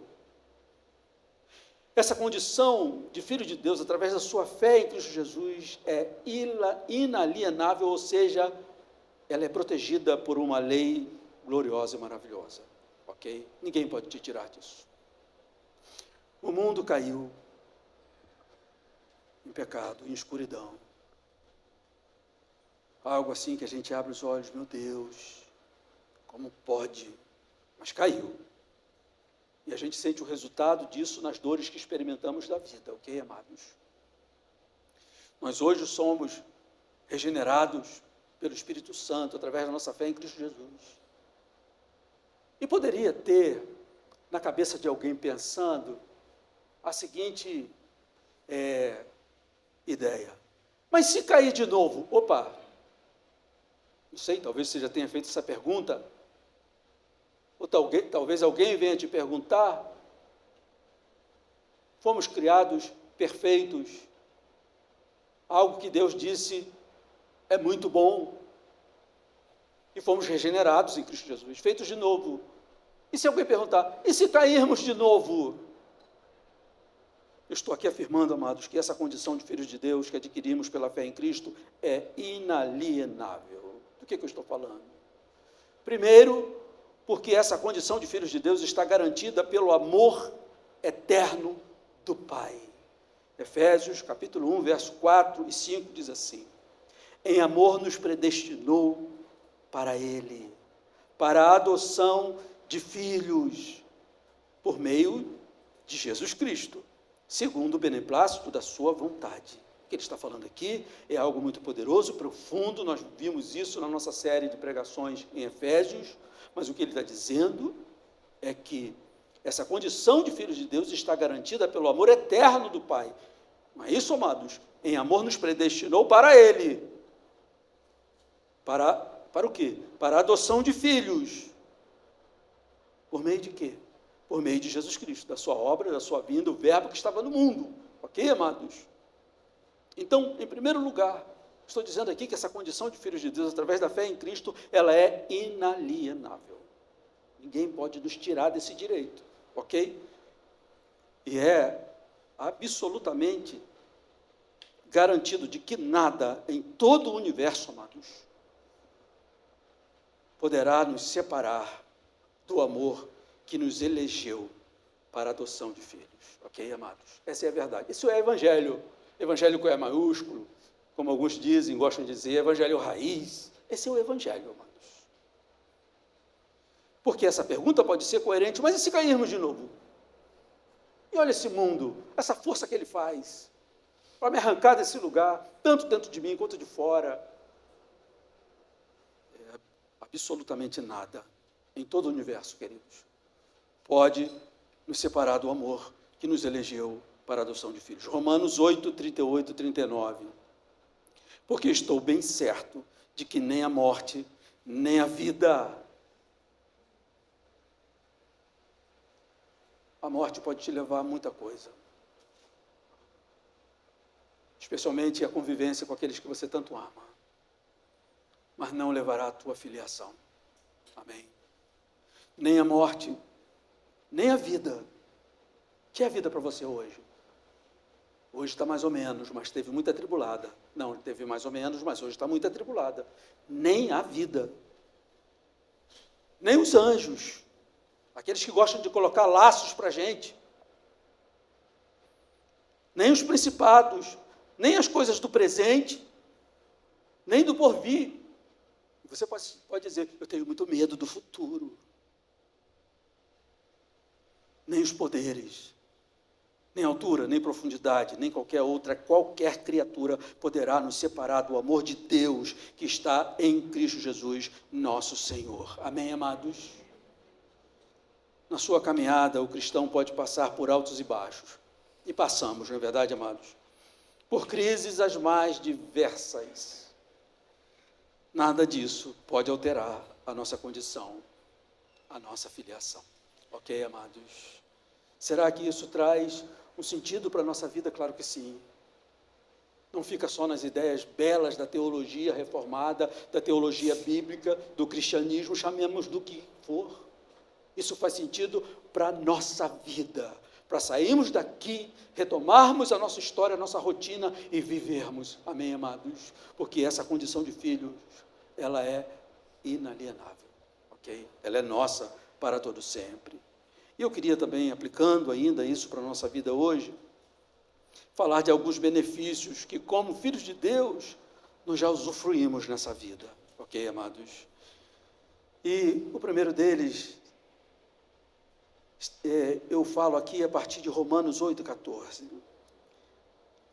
Essa condição de filho de Deus, através da sua fé em Cristo Jesus, é inalienável, ou seja, ela é protegida por uma lei gloriosa e maravilhosa. Ok? Ninguém pode te tirar disso. O mundo caiu em pecado, em escuridão. Algo assim que a gente abre os olhos, meu Deus, como pode? Mas caiu. E a gente sente o resultado disso nas dores que experimentamos da vida, ok, amados? Nós hoje somos regenerados pelo Espírito Santo, através da nossa fé em Cristo Jesus. E poderia ter na cabeça de alguém pensando a seguinte ideia: mas se cair de novo? Opa, não sei, talvez você já tenha feito essa pergunta, ou talvez alguém venha te perguntar. Fomos criados perfeitos, algo que Deus disse é muito bom, e fomos regenerados em Cristo Jesus, feitos de novo. E se alguém perguntar, e se cairmos de novo? Eu estou aqui afirmando, amados, que essa condição de filhos de Deus que adquirimos pela fé em Cristo é inalienável. Do que eu estou falando? Primeiro, porque essa condição de filhos de Deus está garantida pelo amor eterno do Pai. Efésios, capítulo 1, verso 4 e 5, diz assim: em amor nos predestinou para Ele, para a adoção de filhos, por meio de Jesus Cristo, segundo o beneplácito da sua vontade. O que ele está falando aqui é algo muito poderoso, profundo. Nós vimos isso na nossa série de pregações em Efésios, mas o que ele está dizendo é que essa condição de filhos de Deus está garantida pelo amor eterno do Pai. Não é isso, amados? Em amor nos predestinou para Ele. Para o quê? Para a adoção de filhos. Por meio de quê? Por meio de Jesus Cristo, da sua obra, da sua vinda, o verbo que estava no mundo. Ok, amados? Então, em primeiro lugar, estou dizendo aqui que essa condição de filhos de Deus, através da fé em Cristo, ela é inalienável. Ninguém pode nos tirar desse direito, ok? E é absolutamente garantido de que nada em todo o universo, amados, poderá nos separar do amor que nos elegeu para a adoção de filhos. Ok, amados? Essa é a verdade. Isso é evangelho. Evangelho com E maiúsculo, como alguns dizem, gostam de dizer, evangelho raiz. Esse é o evangelho, amados. Porque essa pergunta pode ser coerente, mas e se cairmos de novo? E olha esse mundo, essa força que ele faz, para me arrancar desse lugar, tanto dentro de mim quanto de fora. É absolutamente nada, em todo o universo, queridos, pode nos separar do amor que nos elegeu para a adoção de filhos. Romanos 8, 38 e 39. Porque estou bem certo de que nem a morte, nem a vida. A morte pode te levar a muita coisa. Especialmente a convivência com aqueles que você tanto ama. Mas não levará a tua filiação. Amém? Nem a morte, nem a vida. O que é a vida para você hoje? Hoje está mais ou menos, mas teve muita atribulada. Não, teve mais ou menos, mas hoje está muito atribulada. Nem a vida. Nem os anjos. Aqueles que gostam de colocar laços para a gente. Nem os principados. Nem as coisas do presente. Nem do porvir. Você pode dizer, eu tenho muito medo do futuro. Nem os poderes, nem altura, nem profundidade, nem qualquer criatura poderá nos separar do amor de Deus que está em Cristo Jesus, nosso Senhor. Amém, amados? Na sua caminhada, o cristão pode passar por altos e baixos. E passamos, não é verdade, amados? Por crises as mais diversas. Nada disso pode alterar a nossa condição, a nossa filiação. Ok, amados? Será que isso traz um sentido para a nossa vida? Claro que sim. Não fica só nas ideias belas da teologia reformada, da teologia bíblica, do cristianismo, chamemos do que for. Isso faz sentido para a nossa vida, para sairmos daqui, retomarmos a nossa história, a nossa rotina e vivermos. Amém, amados? Porque essa condição de filhos, ela é inalienável, ok? Ela é nossa para todo sempre. E eu queria também, aplicando ainda isso para a nossa vida hoje, falar de alguns benefícios que, como filhos de Deus, nós já usufruímos nessa vida, ok, amados? E o primeiro deles, eu falo aqui a partir de Romanos 8,14.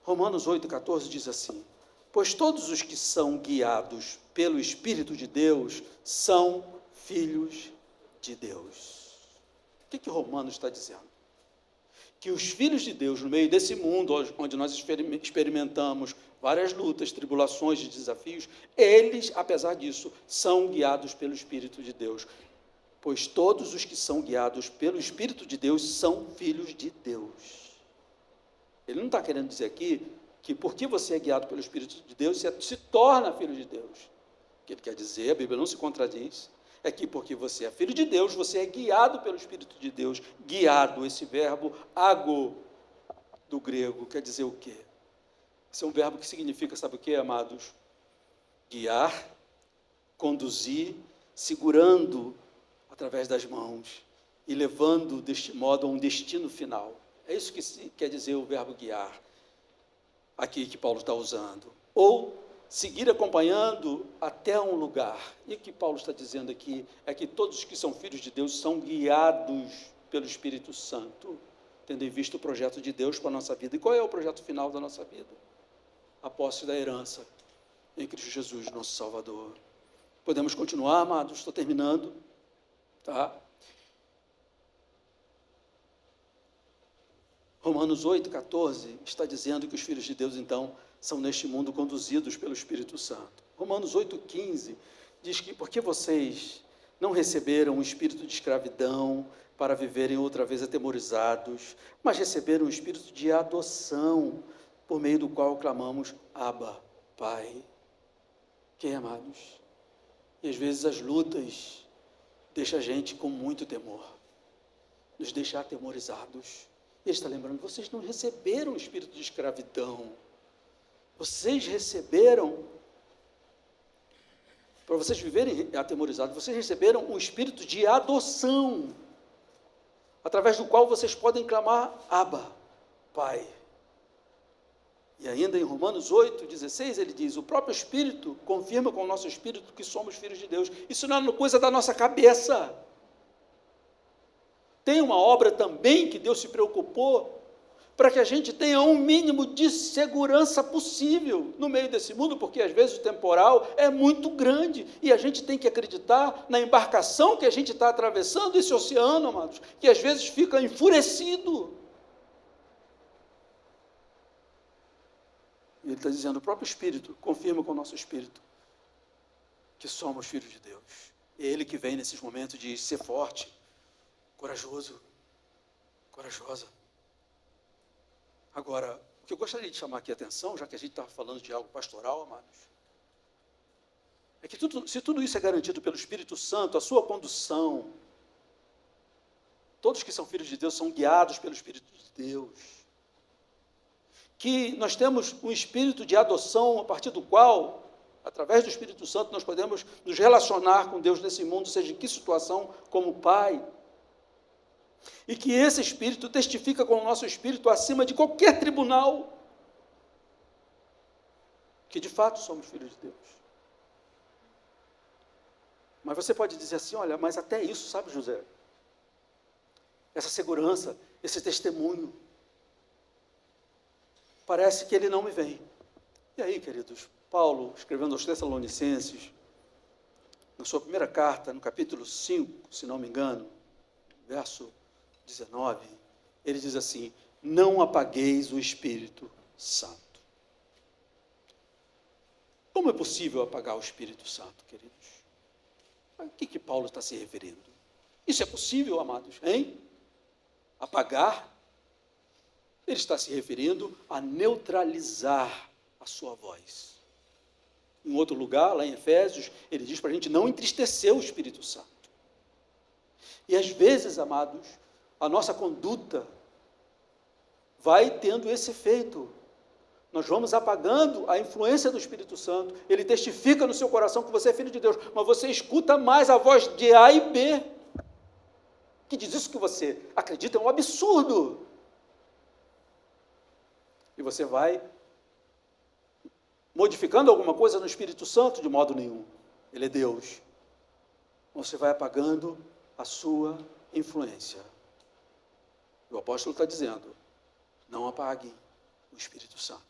Romanos 8,14 diz assim: pois todos os que são guiados pelo Espírito de Deus são filhos de Deus. O que Romanos está dizendo? Que os filhos de Deus, no meio desse mundo onde nós experimentamos várias lutas, tribulações e desafios, eles, apesar disso, são guiados pelo Espírito de Deus. Pois todos os que são guiados pelo Espírito de Deus são filhos de Deus. Ele não está querendo dizer aqui que porque você é guiado pelo Espírito de Deus, você se torna filho de Deus. O que ele quer dizer, a Bíblia não se contradiz, é que porque você é filho de Deus, você é guiado pelo Espírito de Deus. Guiado, esse verbo ago, do grego, quer dizer o quê? Esse é um verbo que significa, sabe o quê, amados? Guiar, conduzir, segurando através das mãos e levando deste modo a um destino final. É isso que quer dizer o verbo guiar, aqui que Paulo está usando. Ou seguir acompanhando até um lugar. E o que Paulo está dizendo aqui é que todos que são filhos de Deus são guiados pelo Espírito Santo, tendo em vista o projeto de Deus para a nossa vida. E qual é o projeto final da nossa vida? A posse da herança em Cristo Jesus, nosso Salvador. Podemos continuar, amados? Estou terminando. Tá? Romanos 8,14 está dizendo que os filhos de Deus, então, são neste mundo conduzidos pelo Espírito Santo. Romanos 8,15 diz que porque vocês não receberam o espírito de escravidão para viverem outra vez atemorizados, mas receberam o espírito de adoção, por meio do qual clamamos, Abba, Pai. Que, amados? E às vezes as lutas deixam a gente com muito temor, nos deixa atemorizados. Ele está lembrando, vocês não receberam o espírito de escravidão, vocês receberam, para vocês viverem atemorizados, vocês receberam um espírito de adoção, através do qual vocês podem clamar, Abba, Pai. E ainda em Romanos 8,16, ele diz, o próprio Espírito confirma com o nosso Espírito que somos filhos de Deus. Isso não é coisa da nossa cabeça. Tem uma obra também que Deus se preocupou para que a gente tenha um mínimo de segurança possível no meio desse mundo, porque às vezes o temporal é muito grande e a gente tem que acreditar na embarcação que a gente está atravessando esse oceano, amados, que às vezes fica enfurecido. E ele está dizendo, o próprio Espírito confirma com o nosso Espírito que somos filhos de Deus. É Ele que vem nesses momentos de ser forte, corajoso, corajosa. Agora, o que eu gostaria de chamar aqui a atenção, já que a gente está falando de algo pastoral, amados, é que se tudo isso é garantido pelo Espírito Santo, a sua condução, todos que são filhos de Deus são guiados pelo Espírito de Deus, que nós temos um espírito de adoção, a partir do qual, através do Espírito Santo, nós podemos nos relacionar com Deus nesse mundo, seja em que situação, como Pai, e que esse Espírito testifica com o nosso Espírito acima de qualquer tribunal, que de fato somos filhos de Deus. Mas você pode dizer assim, olha, mas até isso, sabe, José? Essa segurança, esse testemunho, parece que ele não me vem. E aí, queridos, Paulo, escrevendo aos Tessalonicenses, na sua primeira carta, no capítulo 5, se não me engano, verso 19, ele diz assim: não apagueis o Espírito Santo. Como é possível apagar o Espírito Santo, queridos? A que Paulo está se referindo? Isso é possível, amados, hein? Apagar? Ele está se referindo a neutralizar a sua voz. Em outro lugar, lá em Efésios, ele diz para a gente não entristecer o Espírito Santo. E às vezes, amados, a nossa conduta vai tendo esse efeito. Nós vamos apagando a influência do Espírito Santo. Ele testifica no seu coração que você é filho de Deus, mas você escuta mais a voz de A e B, que diz isso que você acredita é um absurdo. E você vai modificando alguma coisa no Espírito Santo? De modo nenhum. Ele é Deus. Você vai apagando a sua influência. O apóstolo está dizendo: não apaguem o Espírito Santo.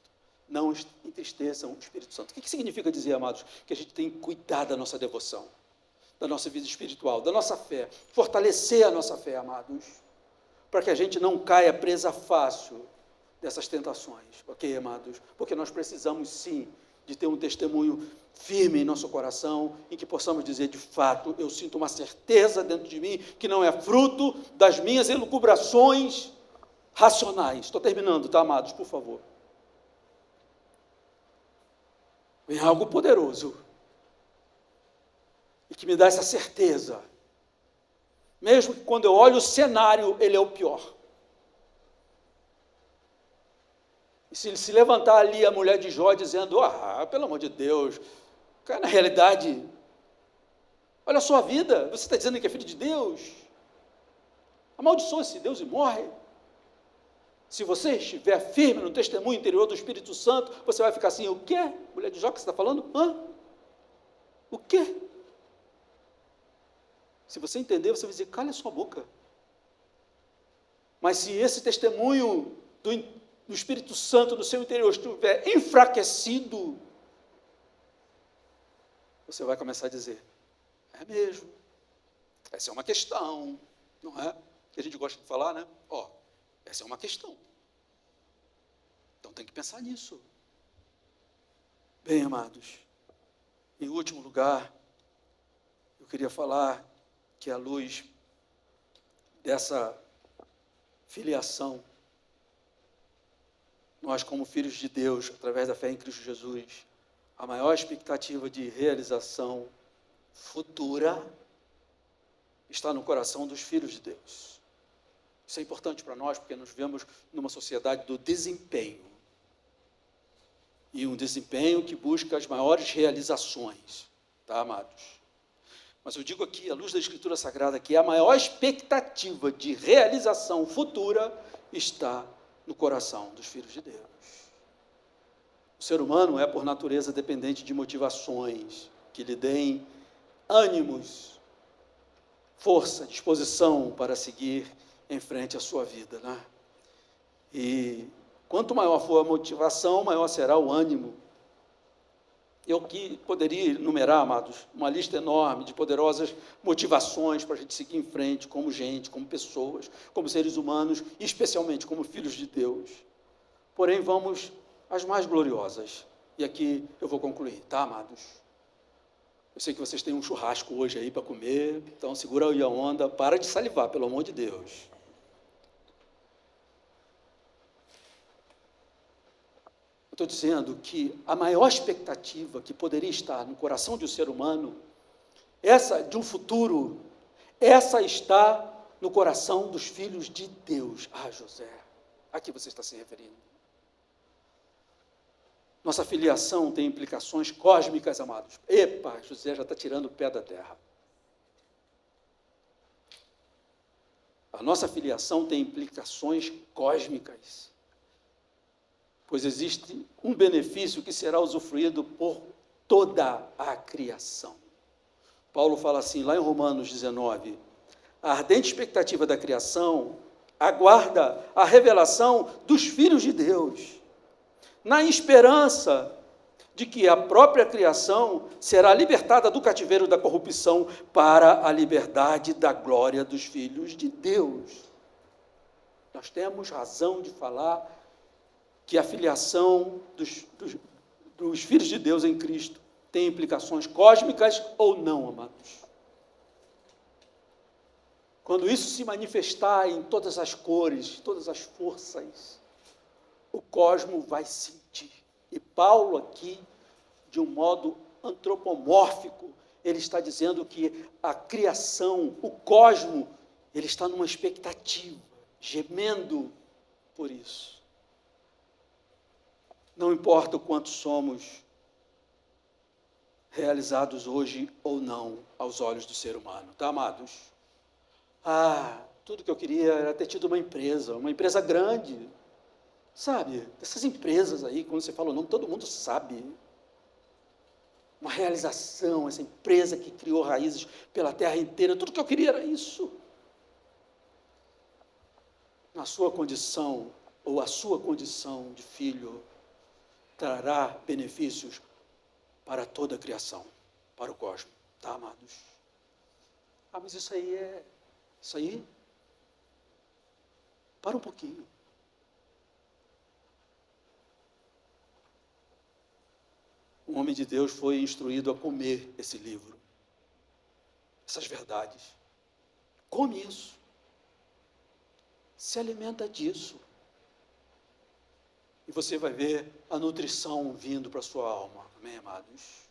Não entristeçam o Espírito Santo. O que significa dizer, amados? Que a gente tem que cuidar da nossa devoção, da nossa vida espiritual, da nossa fé, fortalecer a nossa fé, amados, para que a gente não caia presa fácil dessas tentações, ok, amados? Porque nós precisamos, sim, de ter um testemunho firme em nosso coração, em que possamos dizer, de fato, eu sinto uma certeza dentro de mim, que não é fruto das minhas elucubrações racionais. Estou terminando, tá, amados? Por favor. Vem algo poderoso, e que me dá essa certeza, mesmo que quando eu olho o cenário, ele é o pior. E se ele se levantar ali a mulher de Jó dizendo: pelo amor de Deus, cara, na realidade, olha a sua vida, você está dizendo que é filho de Deus, amaldiçoa-se Deus e morre. Se você estiver firme no testemunho interior do Espírito Santo, você vai ficar assim: o quê? Mulher de Jó, que você está falando? O quê? Se você entender, você vai dizer: cale a sua boca. Mas se esse testemunho do Espírito Santo no seu interior estiver enfraquecido, você vai começar a dizer: é mesmo, essa é uma questão, não é? Que a gente gosta de falar, né? Essa é uma questão. Então tem que pensar nisso. Bem, amados, em último lugar, eu queria falar que à luz dessa filiação, nós, como filhos de Deus, através da fé em Cristo Jesus, a maior expectativa de realização futura está no coração dos filhos de Deus. Isso é importante para nós, porque nós vivemos numa sociedade do desempenho. E um desempenho que busca as maiores realizações, tá, amados? Mas eu digo aqui, à luz da Escritura Sagrada, que a maior expectativa de realização futura está no coração dos filhos de Deus. O ser humano é, por natureza, dependente de motivações que lhe deem ânimos, força, disposição para seguir em frente à sua vida, né? E quanto maior for a motivação, maior será o ânimo. Eu que poderia enumerar, amados, uma lista enorme de poderosas motivações para a gente seguir em frente como gente, como pessoas, como seres humanos, e especialmente como filhos de Deus. Porém, vamos às mais gloriosas. E aqui eu vou concluir, tá, amados? Eu sei que vocês têm um churrasco hoje aí para comer, então segura aí a onda, para de salivar, pelo amor de Deus. Estou dizendo que a maior expectativa que poderia estar no coração de um ser humano, essa de um futuro, essa está no coração dos filhos de Deus. José, a que você está se referindo? Nossa filiação tem implicações cósmicas, amados. Epa, José já está tirando o pé da terra. A nossa filiação tem implicações cósmicas, pois existe um benefício que será usufruído por toda a criação. Paulo fala assim, lá em Romanos 19, a ardente expectativa da criação aguarda a revelação dos filhos de Deus, na esperança de que a própria criação será libertada do cativeiro da corrupção para a liberdade da glória dos filhos de Deus. Nós temos razão de falar que a filiação dos filhos de Deus em Cristo tem implicações cósmicas ou não, amados. Quando isso se manifestar em todas as cores, todas as forças, o cosmo vai sentir. E Paulo aqui, de um modo antropomórfico, ele está dizendo que a criação, o cosmo, ele está numa expectativa, gemendo por isso. Não importa o quanto somos realizados hoje ou não aos olhos do ser humano, tá, amados? Tudo que eu queria era ter tido uma empresa grande, sabe? Essas empresas aí, quando você fala o nome, todo mundo sabe. Uma realização, essa empresa que criou raízes pela terra inteira, tudo que eu queria era isso. Na sua condição, ou a sua condição de filho, trará benefícios para toda a criação, para o cosmos, tá, amados? Mas isso aí, para um pouquinho. Um homem de Deus foi instruído a comer esse livro, essas verdades. Come isso. Se alimenta disso. E você vai ver a nutrição vindo para a sua alma. Amém, amados?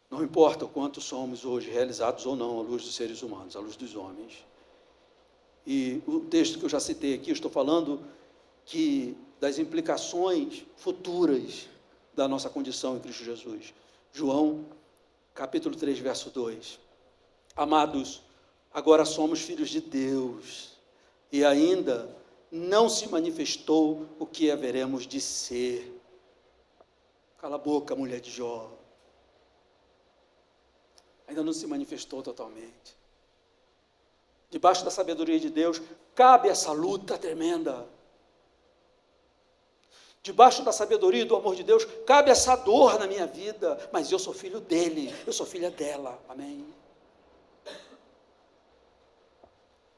Não importa o quanto somos hoje realizados ou não à luz dos seres humanos, à luz dos homens. E o texto que eu já citei aqui, eu estou falando das implicações futuras da nossa condição em Cristo Jesus. João, capítulo 3, verso 2. Amados, agora somos filhos de Deus, e ainda não se manifestou o que haveremos de ser. Cala a boca, mulher de Jó. Ainda não se manifestou totalmente. Debaixo da sabedoria de Deus, cabe essa luta tremenda. Debaixo da sabedoria e do amor de Deus, cabe essa dor na minha vida, mas eu sou filho dele, eu sou filha dela, amém?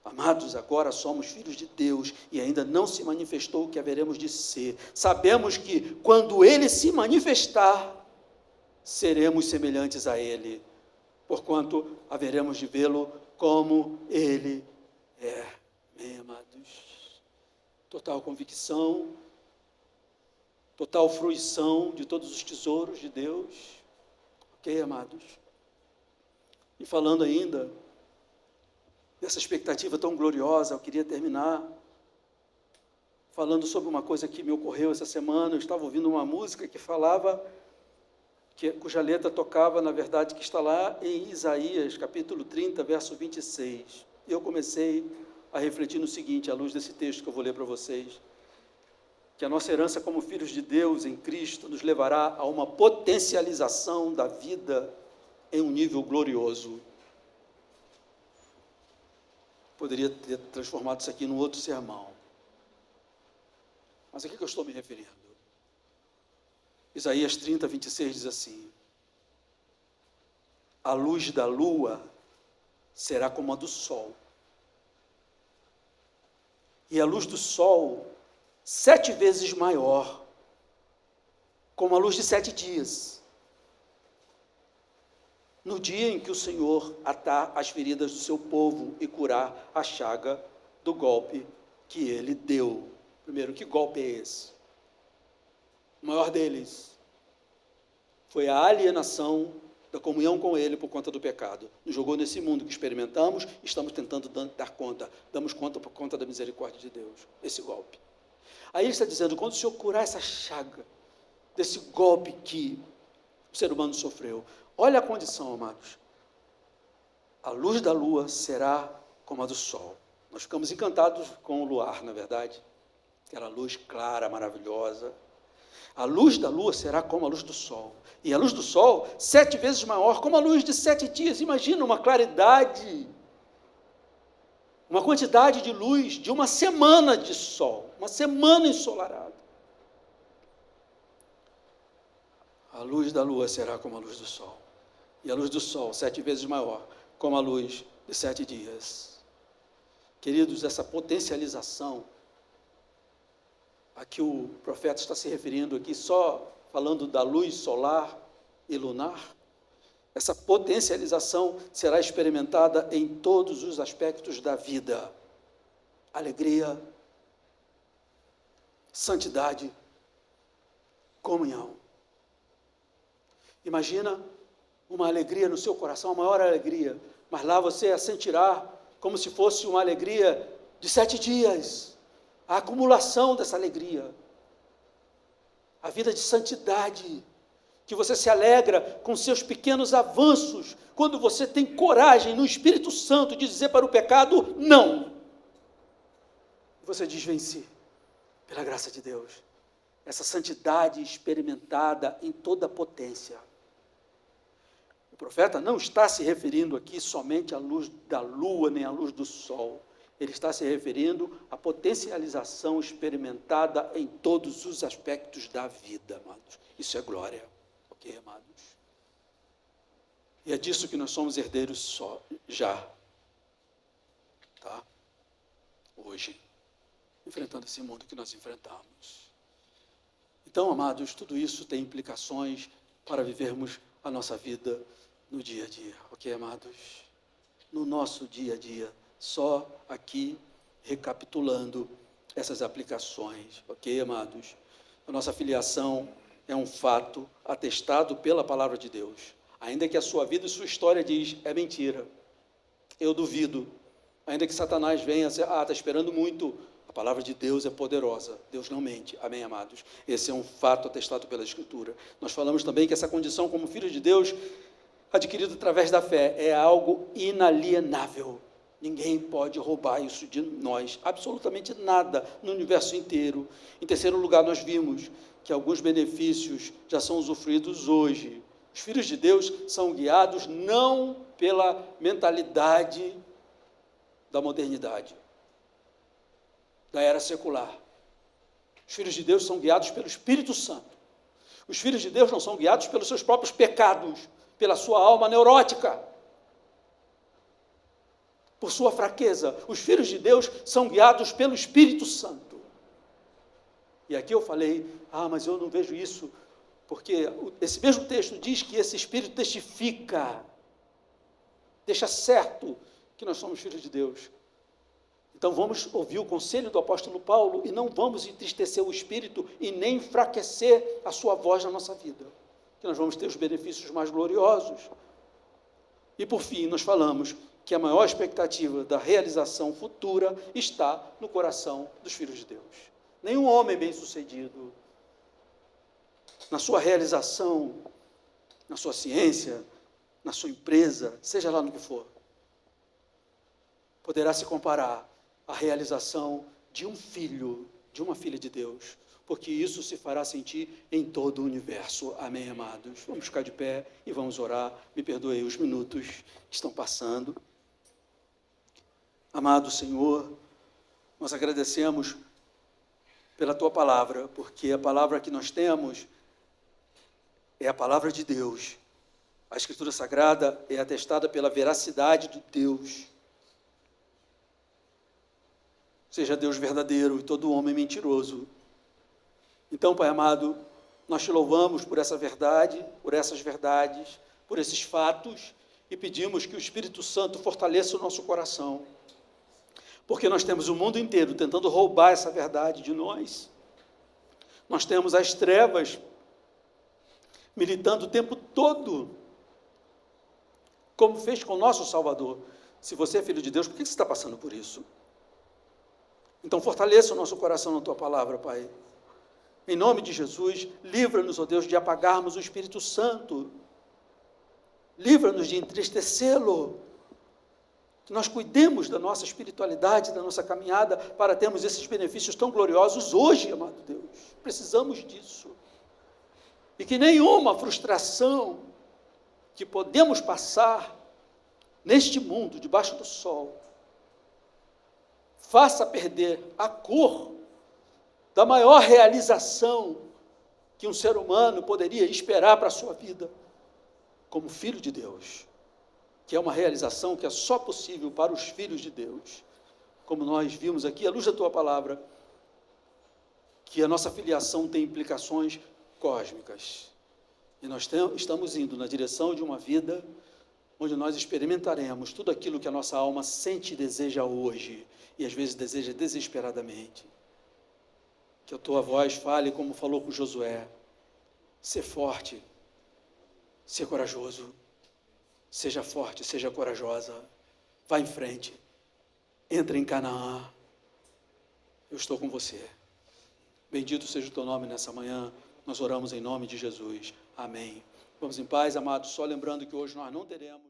Amados, agora somos filhos de Deus e ainda não se manifestou o que haveremos de ser. Sabemos que quando ele se manifestar, seremos semelhantes a ele, porquanto haveremos de vê-lo como ele é. Amém, amados? Total convicção, total fruição de todos os tesouros de Deus. Ok, amados? E falando ainda dessa expectativa tão gloriosa, eu queria terminar falando sobre uma coisa que me ocorreu essa semana. Eu estava ouvindo uma música que falava, cuja letra tocava, na verdade, que está lá em Isaías, capítulo 30, verso 26. Eu comecei a refletir no seguinte, à luz desse texto que eu vou ler para vocês, que a nossa herança como filhos de Deus em Cristo nos levará a uma potencialização da vida em um nível glorioso. Poderia ter transformado isso aqui num outro sermão. Mas a que eu estou me referindo? Isaías 30, 26 diz assim: a luz da lua será como a do sol, e a luz do sol 7 vezes maior, como a luz de 7 dias, no dia em que o Senhor atar as feridas do seu povo e curar a chaga do golpe que ele deu. Primeiro, que golpe é esse? O maior deles foi a alienação da comunhão com ele por conta do pecado. Nos jogou nesse mundo que experimentamos, estamos tentando dar conta, damos conta por conta da misericórdia de Deus, esse golpe. Aí ele está dizendo, quando o Senhor curar essa chaga, desse golpe que o ser humano sofreu, olha a condição, amados. A luz da lua será como a do sol. Nós ficamos encantados com o luar, na verdade. Aquela luz clara, maravilhosa. A luz da lua será como a luz do sol. E a luz do sol, 7 vezes maior, como a luz de 7 dias. Imagina uma claridade uma quantidade de luz de uma semana de sol, uma semana ensolarada. A luz da lua será como a luz do sol, e a luz do sol 7 vezes maior, como a luz de 7 dias. Queridos, essa potencialização a que o profeta está se referindo aqui, só falando da luz solar e lunar, essa potencialização será experimentada em todos os aspectos da vida: alegria, santidade, comunhão. Imagina uma alegria no seu coração, a maior alegria, mas lá você a sentirá como se fosse uma alegria de 7 dias, a acumulação dessa alegria, a vida de santidade, que você se alegra com seus pequenos avanços, quando você tem coragem no Espírito Santo de dizer para o pecado, não. Você diz, venci, pela graça de Deus. Essa santidade experimentada em toda a potência. O profeta não está se referindo aqui somente à luz da lua, nem à luz do sol. Ele está se referindo à potencialização experimentada em todos os aspectos da vida, amados. Isso é glória, ok, amados? E é disso que nós somos herdeiros só, já, tá? Hoje, enfrentando esse mundo que nós enfrentamos. Então, amados, tudo isso tem implicações para vivermos a nossa vida no dia a dia, ok, amados? No nosso dia a dia, só aqui recapitulando essas aplicações, ok, amados? A nossa filiação é um fato atestado pela palavra de Deus, ainda que a sua vida e sua história diz, é mentira, eu duvido, ainda que Satanás venha, está esperando muito. A palavra de Deus é poderosa, Deus não mente, amém, amados? Esse é um fato atestado pela Escritura. Nós falamos também que essa condição como filho de Deus, adquirido através da fé, é algo inalienável. Ninguém pode roubar isso de nós, absolutamente nada no universo inteiro. Em terceiro lugar, nós vimos que alguns benefícios já são usufruídos hoje. Os filhos de Deus são guiados não pela mentalidade da modernidade, da era secular. Os filhos de Deus são guiados pelo Espírito Santo. Os filhos de Deus não são guiados pelos seus próprios pecados, pela sua alma neurótica, por sua fraqueza. Os filhos de Deus são guiados pelo Espírito Santo. E aqui eu falei, mas eu não vejo isso, porque esse mesmo texto diz que esse Espírito testifica, deixa certo que nós somos filhos de Deus. Então vamos ouvir o conselho do apóstolo Paulo e não vamos entristecer o Espírito e nem enfraquecer a sua voz na nossa vida, que nós vamos ter os benefícios mais gloriosos. E por fim, nós falamos que a maior expectativa da realização futura está no coração dos filhos de Deus. Nenhum homem bem-sucedido, na sua realização, na sua ciência, na sua empresa, seja lá no que for, poderá se comparar à realização de um filho, de uma filha de Deus, porque isso se fará sentir em todo o universo. Amém, amados? Vamos ficar de pé e vamos orar. Me perdoe, os minutos estão passando. Amado Senhor, nós agradecemos pela Tua palavra, porque a palavra que nós temos é a palavra de Deus. A Escritura Sagrada é atestada pela veracidade de Deus. Seja Deus verdadeiro e todo homem mentiroso. Então, Pai amado, nós te louvamos por essa verdade, por essas verdades, por esses fatos, e pedimos que o Espírito Santo fortaleça o nosso coração, porque nós temos o mundo inteiro tentando roubar essa verdade de nós. Nós temos as trevas militando o tempo todo, como fez com o nosso Salvador. Se você é filho de Deus, por que você está passando por isso? Então fortaleça o nosso coração na Tua palavra, Pai. Em nome de Jesus, livra-nos, ó Deus, de apagarmos o Espírito Santo. Livra-nos de entristecê-lo. Que nós cuidemos da nossa espiritualidade, da nossa caminhada, para termos esses benefícios tão gloriosos hoje, amado Deus. Precisamos disso. E que nenhuma frustração que podemos passar neste mundo, debaixo do sol, faça perder a cor da maior realização que um ser humano poderia esperar para a sua vida, como filho de Deus, que é uma realização que é só possível para os filhos de Deus, como nós vimos aqui, à luz da tua palavra, que a nossa filiação tem implicações cósmicas, e nós estamos indo na direção de uma vida onde nós experimentaremos tudo aquilo que a nossa alma sente e deseja hoje, e às vezes deseja desesperadamente. Que a tua voz fale como falou com Josué: ser forte, ser corajoso, seja forte, seja corajosa, vá em frente, entra em Canaã, eu estou com você. Bendito seja o teu nome nessa manhã, nós oramos em nome de Jesus, amém. Vamos em paz, amados, só lembrando que hoje nós não teremos